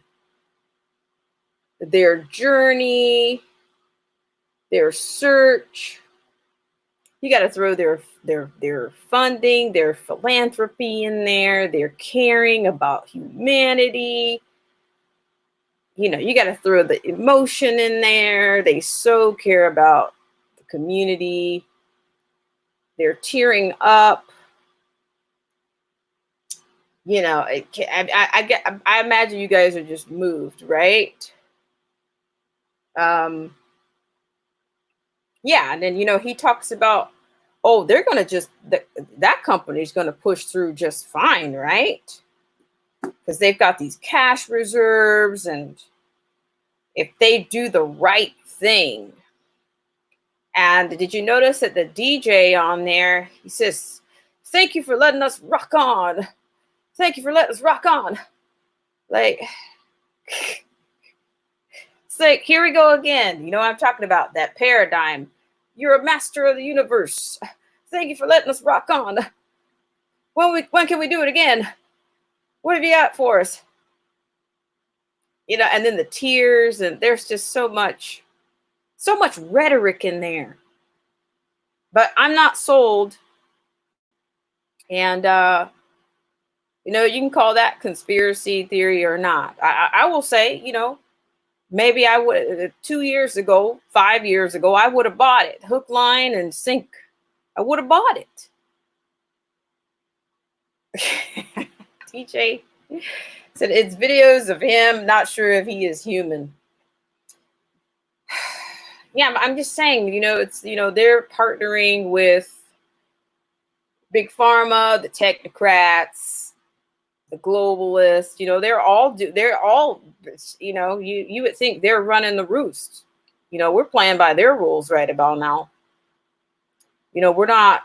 their journey, their search. You got to throw their funding, their philanthropy in there, their caring about humanity. You got to throw the emotion in there. They so care about the community. They're tearing up. I imagine you guys are just moved, right? Yeah, and then he talks about, oh, they're going to just that company's going to push through just fine, right? Because they've got these cash reserves, and if they do the right thing. And did you notice that the DJ on there, he says, "Thank you for letting us rock on. Thank you for letting us rock on." Like, it's like, here we go again. You know what I'm talking about? That paradigm. You're a master of the universe. Thank you for letting us rock on. When can we do it again? What have you got for us? And then the tears, and there's just so much rhetoric in there. But I'm not sold. And you can call that conspiracy theory or not. I will say, maybe I would 2 years ago, 5 years ago, I would have bought it. Hook, line, and sink. I would have bought it. TJ said it's videos of him. Not sure if he is human. Yeah, I'm just saying, it's, they're partnering with Big Pharma, the technocrats, the globalists, they're all, you would think they're running the roost. We're playing by their rules right about now. We're not,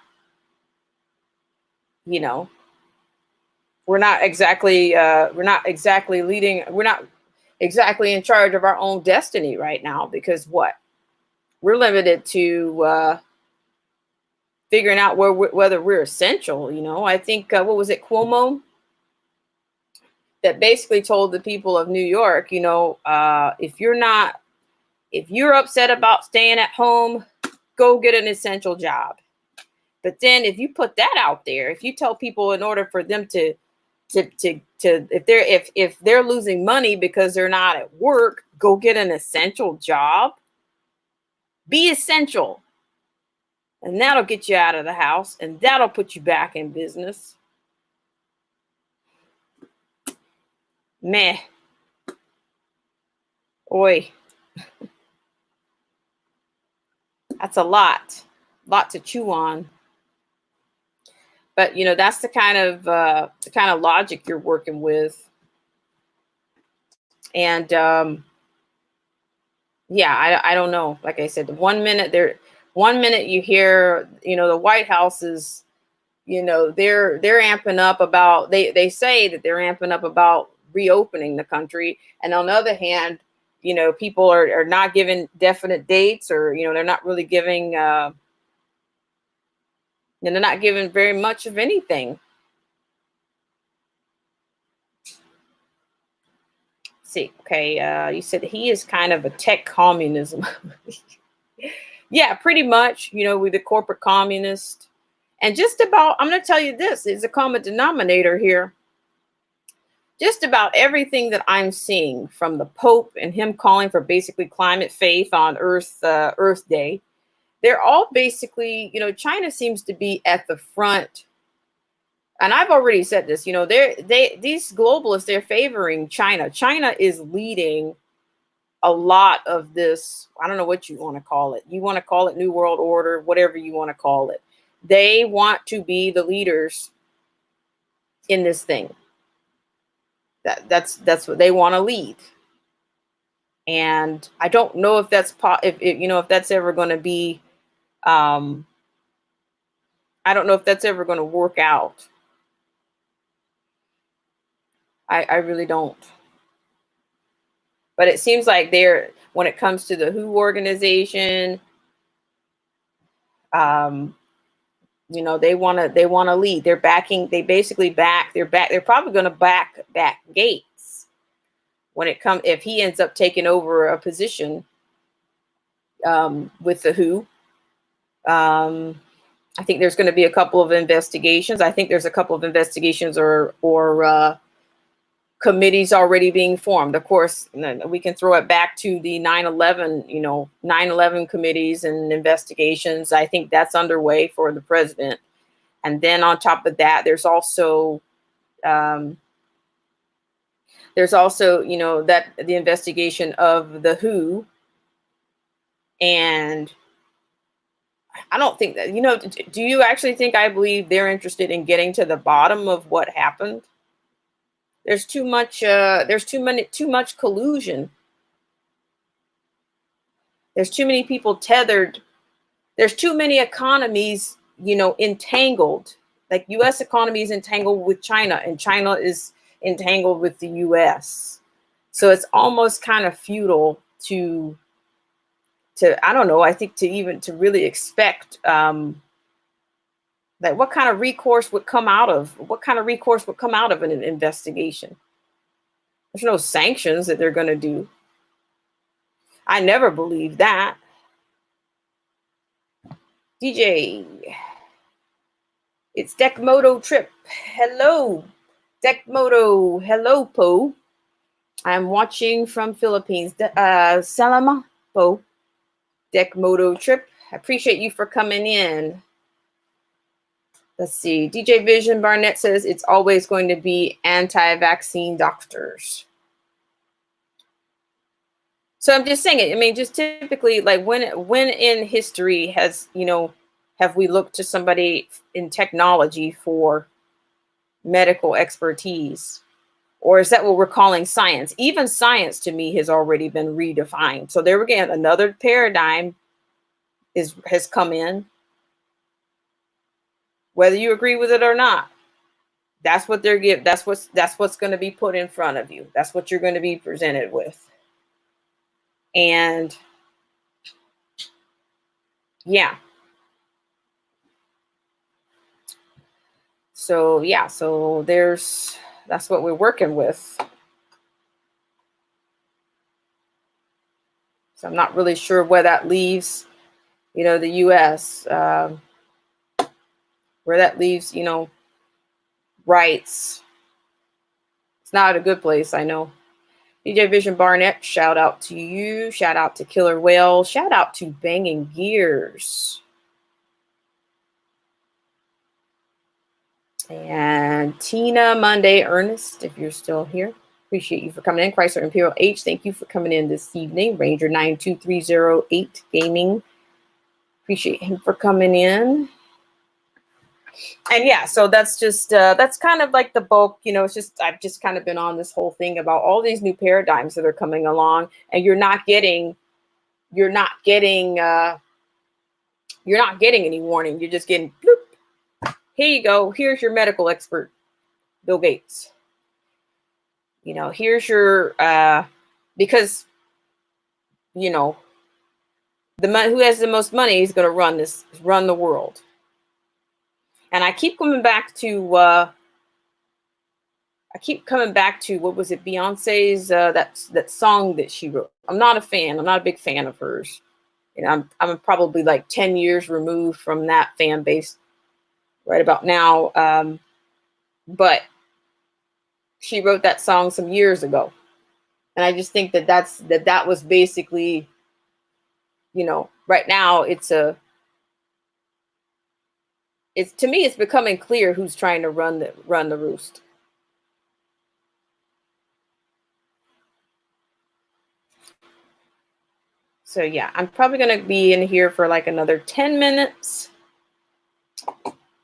we're not exactly leading. We're not exactly in charge of our own destiny right now, because we're limited to figuring out whether we're essential. I think, what was it, Cuomo, that basically told the people of New York, if you're upset about staying at home, go get an essential job. But then if you put that out there, if you tell people in order for them to if they're losing money because they're not at work, go get an essential job. Be essential. And that'll get you out of the house, and that'll put you back in business. Meh. Oi. That's a lot to chew on. But that's the kind of logic you're working with. And yeah, I don't know. Like I said, one minute you hear, the White House is, they're amping up about, they say that they're amping up about reopening the country. And on the other hand, people are not giving definite dates, or, they're not really giving, they're not giving very much of anything. See, okay, you said he is kind of a tech communism. Yeah, pretty much, with the corporate communist. And just about, I'm going to tell you this, is a common denominator here. Just about everything that I'm seeing, from the Pope and him calling for basically climate faith on Earth Day, they're all basically, China seems to be at the front. And I've already said this, these globalists, they're favoring China. China is leading a lot of this. I don't know what you want to call it. You want to call it New World Order, whatever you want to call it. They want to be the leaders in this thing. That's what they want to lead. And I don't know if that's if that's ever going to be. I don't know if that's ever going to work out. I really don't. But it seems like when it comes to the WHO organization, they want to lead. They're backing. They're probably going to back Gates if he ends up taking over a position with the WHO. I think there's going to be a couple of investigations. I think there's a couple of investigations or committees already being formed. Of course, we can throw it back to the 9/11, 9/11 committees and investigations. I think that's underway for the president. And then on top of that, there's also that the investigation of the WHO And I don't think that, you know, do you actually think I believe they're interested in getting to the bottom of what happened? There's too much too much collusion. There's too many people tethered. There's too many economies, you know, entangled. Like US economy is entangled with China, and China is entangled with the US. So it's almost kind of futile to I don't know, I think to really expect like what kind of recourse would come out of an investigation. There's no sanctions that they're going to do. I never believed that. DJ, it's Deckmoto Trip. Hello, Deckmoto. Hello, Po. I'm watching from Philippines. Salama, Po. Deckmoto Trip. I appreciate you for coming in. Let's see. DJ Vision Barnett says it's always going to be anti-vaccine doctors. So I'm just saying it. I mean, just typically, like when in history has, you know, have we looked to somebody in technology for medical expertise? Or is that what we're calling science? Even science to me has already been redefined. So there again, another paradigm has come in. Whether you agree with it or not, that's what they're giving. That's what's going to be put in front of you. That's what you're going to be presented with. And yeah. So yeah, so that's what we're working with. So I'm not really sure where that leaves, you know, the US, where that leaves, you know, rights. It's not a good place, I know. DJ Vision Barnett, shout out to you. Shout out to Killer Whale. Shout out to Banging Gears. And Tina Monday Ernest, if you're still here, appreciate you for coming in. Chrysler Imperial H, thank you for coming in this evening. Ranger 92308 Gaming, appreciate him for coming in. And yeah, so that's just that's kind of like the bulk, you know. It's just I've just kind of been on this whole thing about all these new paradigms that are coming along, and you're not getting any warning. You're just getting bloop. Here you go. Here's your medical expert, Bill Gates. You know, here's your because you know who has the most money is going to run the world. And I keep coming back to what was it, Beyonce's that song that she wrote. I'm not a fan. I'm not a big fan of hers. You know, I'm probably like 10 years removed from that fan base right about now. But she wrote that song some years ago, and I just think that was basically, you know, right now to me, it's becoming clear who's trying to run the roost. So yeah, I'm probably going to be in here for like another 10 minutes.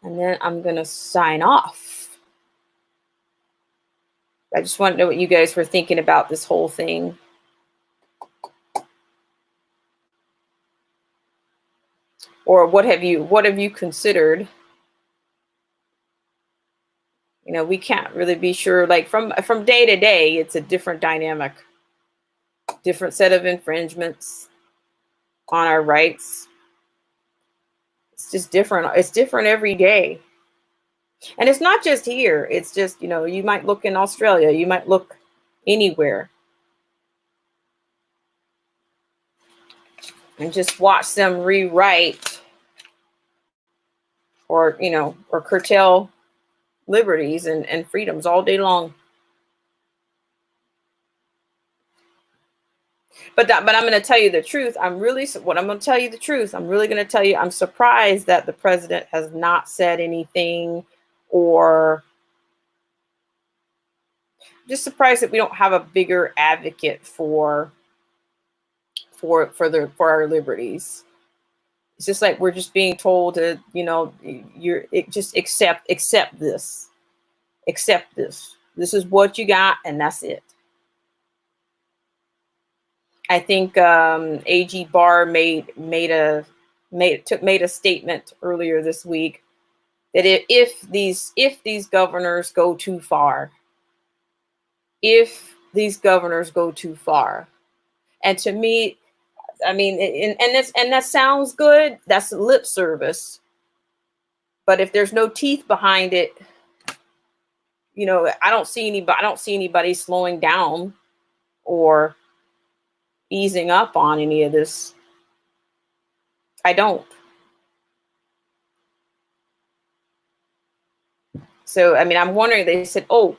And then I'm going to sign off. I just want to know what you guys were thinking about this whole thing. Or what have you considered? You know, we can't really be sure. Like from day to day, it's a different dynamic, different set of infringements on our rights. It's just different. It's different every day. And it's not just here. It's just, you know, you might look in Australia, you might look anywhere and just watch them rewrite or, you know, or curtail liberties and freedoms all day long. But I'm going to tell you the truth. I'm really going to tell you, I'm surprised that the president has not said anything, or just surprised that we don't have a bigger advocate for for our liberties. It's just like we're just being told to, just accept this. Accept this. This is what you got, and that's it. I think AG Barr made a statement earlier this week that if these governors go too far, and to me, I mean, and that sounds good. That's lip service, but if there's no teeth behind it, I don't see anybody slowing down or easing up on any of this. I don't. So, I mean, I'm wondering, they said, oh,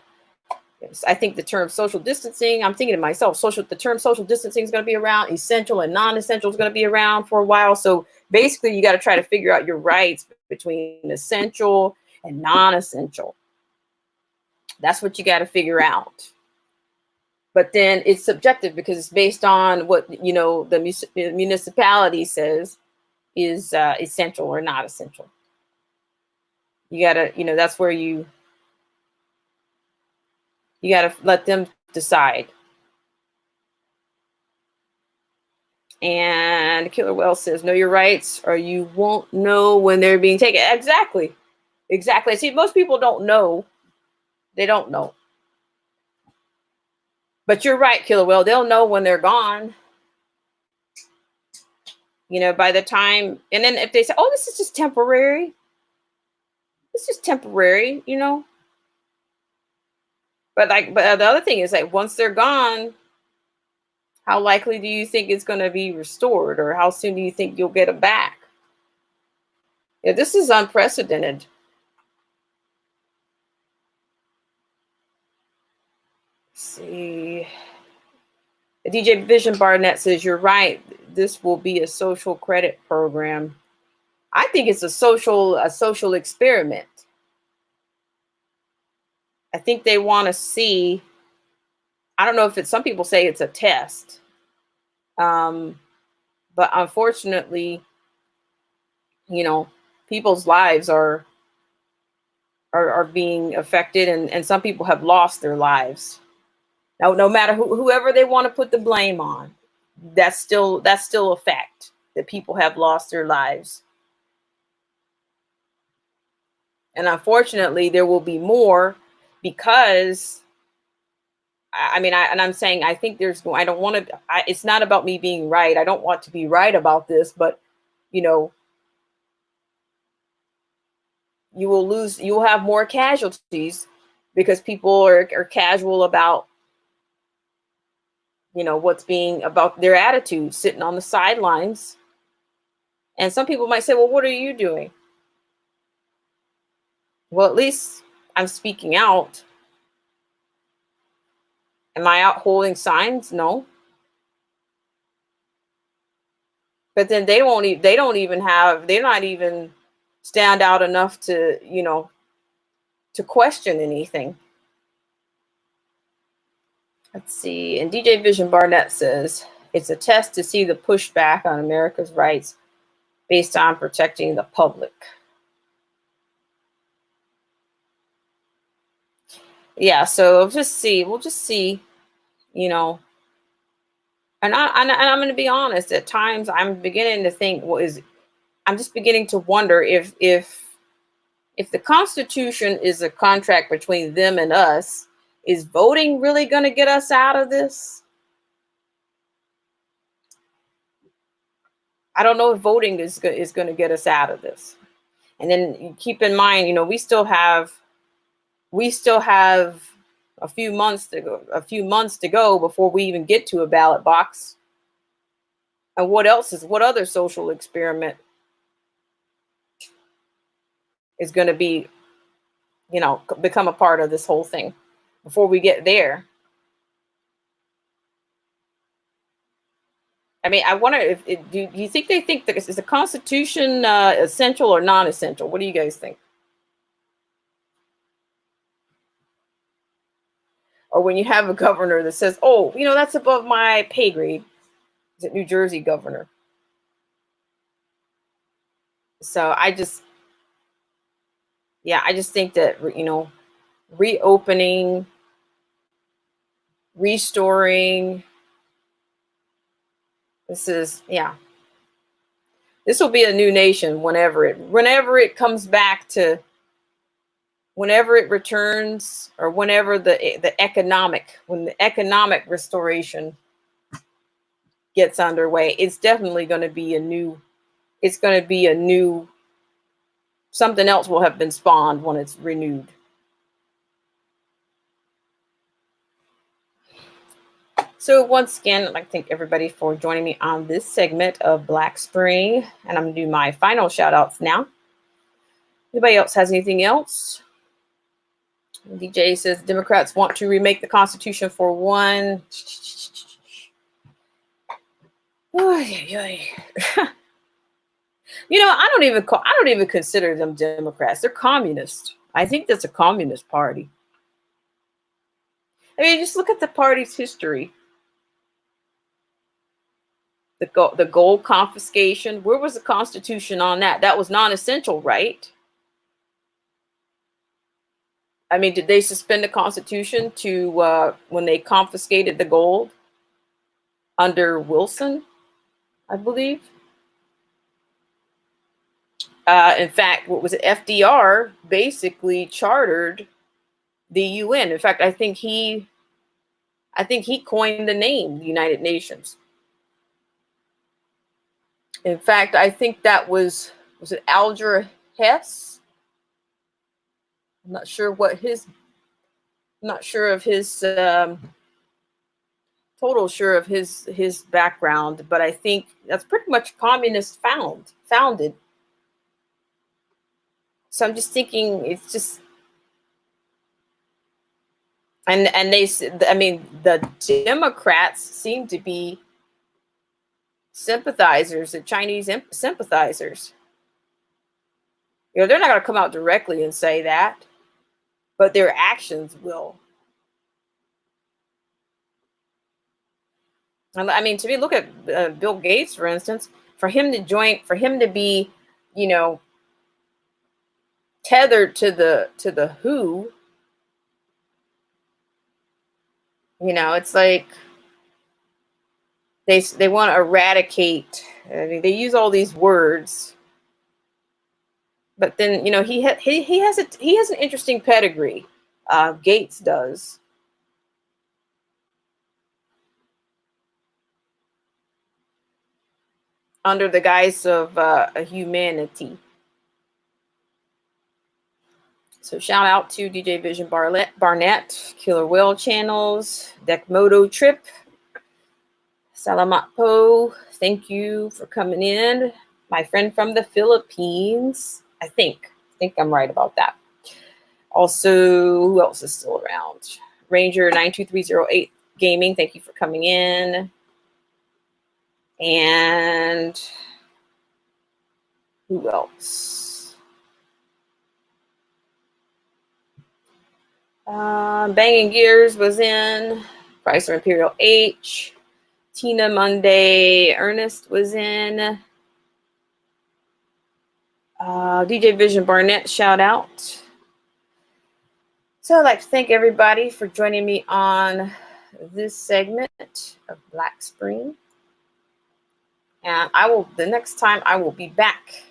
I think the term social distancing, I'm thinking to myself, the term social distancing is going to be around, essential and non-essential is going to be around for a while. So basically, you got to try to figure out your rights between essential and non-essential. That's what you got to figure out. But then it's subjective because it's based on what, the municipality says is essential or not essential. You got to, that's where you got to let them decide. And Killer Wells says, know your rights or you won't know when they're being taken. Exactly. See, most people don't know. They don't know. But you're right, Killer Well. They'll know when they're gone. By the time, and then if they say, oh, this is just temporary. It's just temporary, But the other thing is like, once they're gone, how likely do you think it's going to be restored, or how soon do you think you'll get it back? Yeah, this is unprecedented. Let's see. DJ Vision Barnett says, you're right. This will be a social credit program. I think it's a social experiment. I think they want to see, I don't know if some people say it's a test. But unfortunately, people's lives are being affected, and some people have lost their lives. Now, no matter whoever they want to put the blame on, that's still a fact that people have lost their lives. And unfortunately, there will be more because, I'm saying, I think I don't want to, it's not about me being right. I don't want to be right about this, but, you will have more casualties because people are casual about, what's being about their attitude, sitting on the sidelines. And some people might say, well, what are you doing? Well, at least I'm speaking out. Am I out holding signs? No. But then they're not even stand out enough to, to question anything. Let's see. And DJ Vision Barnett says, it's a test to see the pushback on America's rights based on protecting the public. Yeah, so we'll just see, and I'm going to be honest, at times I'm beginning to think, I'm just beginning to wonder if the Constitution is a contract between them and us, is voting really going to get us out of this? I don't know if voting is going to get us out of this. And then keep in mind, we still have a few months to go before we even get to a ballot box. And what other social experiment is going to be, become a part of this whole thing before we get there? I mean, I wonder do you think they think that is the Constitution essential or non-essential? What do you guys think? Or when you have a governor that says, oh, that's above my pay grade. Is it New Jersey governor? So I just think that, reopening, restoring, this will be a new nation whenever it comes back to, whenever it returns, or whenever the economic restoration gets underway. It's definitely going to be something else will have been spawned when it's renewed. So once again, I'd like to thank everybody for joining me on this segment of Black Spring. And I'm going to do my final shout outs now. Anybody else has anything else? DJ says Democrats want to remake the Constitution for one. I don't even consider them Democrats. They're communist. I think that's a communist party. I mean, just look at the party's history. The gold confiscation. Where was the Constitution on that? That was non-essential, right? I mean, did they suspend the Constitution to when they confiscated the gold under Wilson, I believe? In fact, what was it? FDR basically chartered the UN. In fact, I think he coined the name United Nations. In fact, I think that was it Alger Hess? I'm not sure of his his background, but I think that's pretty much communist founded. So I'm just thinking, it's just, and the Democrats seem to be sympathizers, the Chinese sympathizers. They're not going to come out directly and say that, but their actions will. I mean, to me, look at Bill Gates, for instance. For him to be, tethered to the WHO. It's like they want to eradicate. I mean, they use all these words, but then he has an interesting pedigree. Gates does. Under the guise of humanity. So shout out to DJ Vision Barnett, Killer Whale Channels, Dekmoto Trip, Salamat Po. Thank you for coming in. My friend from the Philippines. I think I'm right about that. Also, who else is still around? Ranger 92308 Gaming. Thank you for coming in. And who else? Banging Gears was in. Chrysler Imperial H. Tina Monday. Ernest was in. DJ Vision Barnett, shout out. So I'd like to thank everybody for joining me on this segment of Black Spring. And the next time I will be back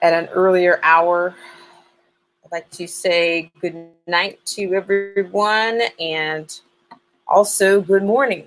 at an earlier hour. I'd like to say good night to everyone and also good morning.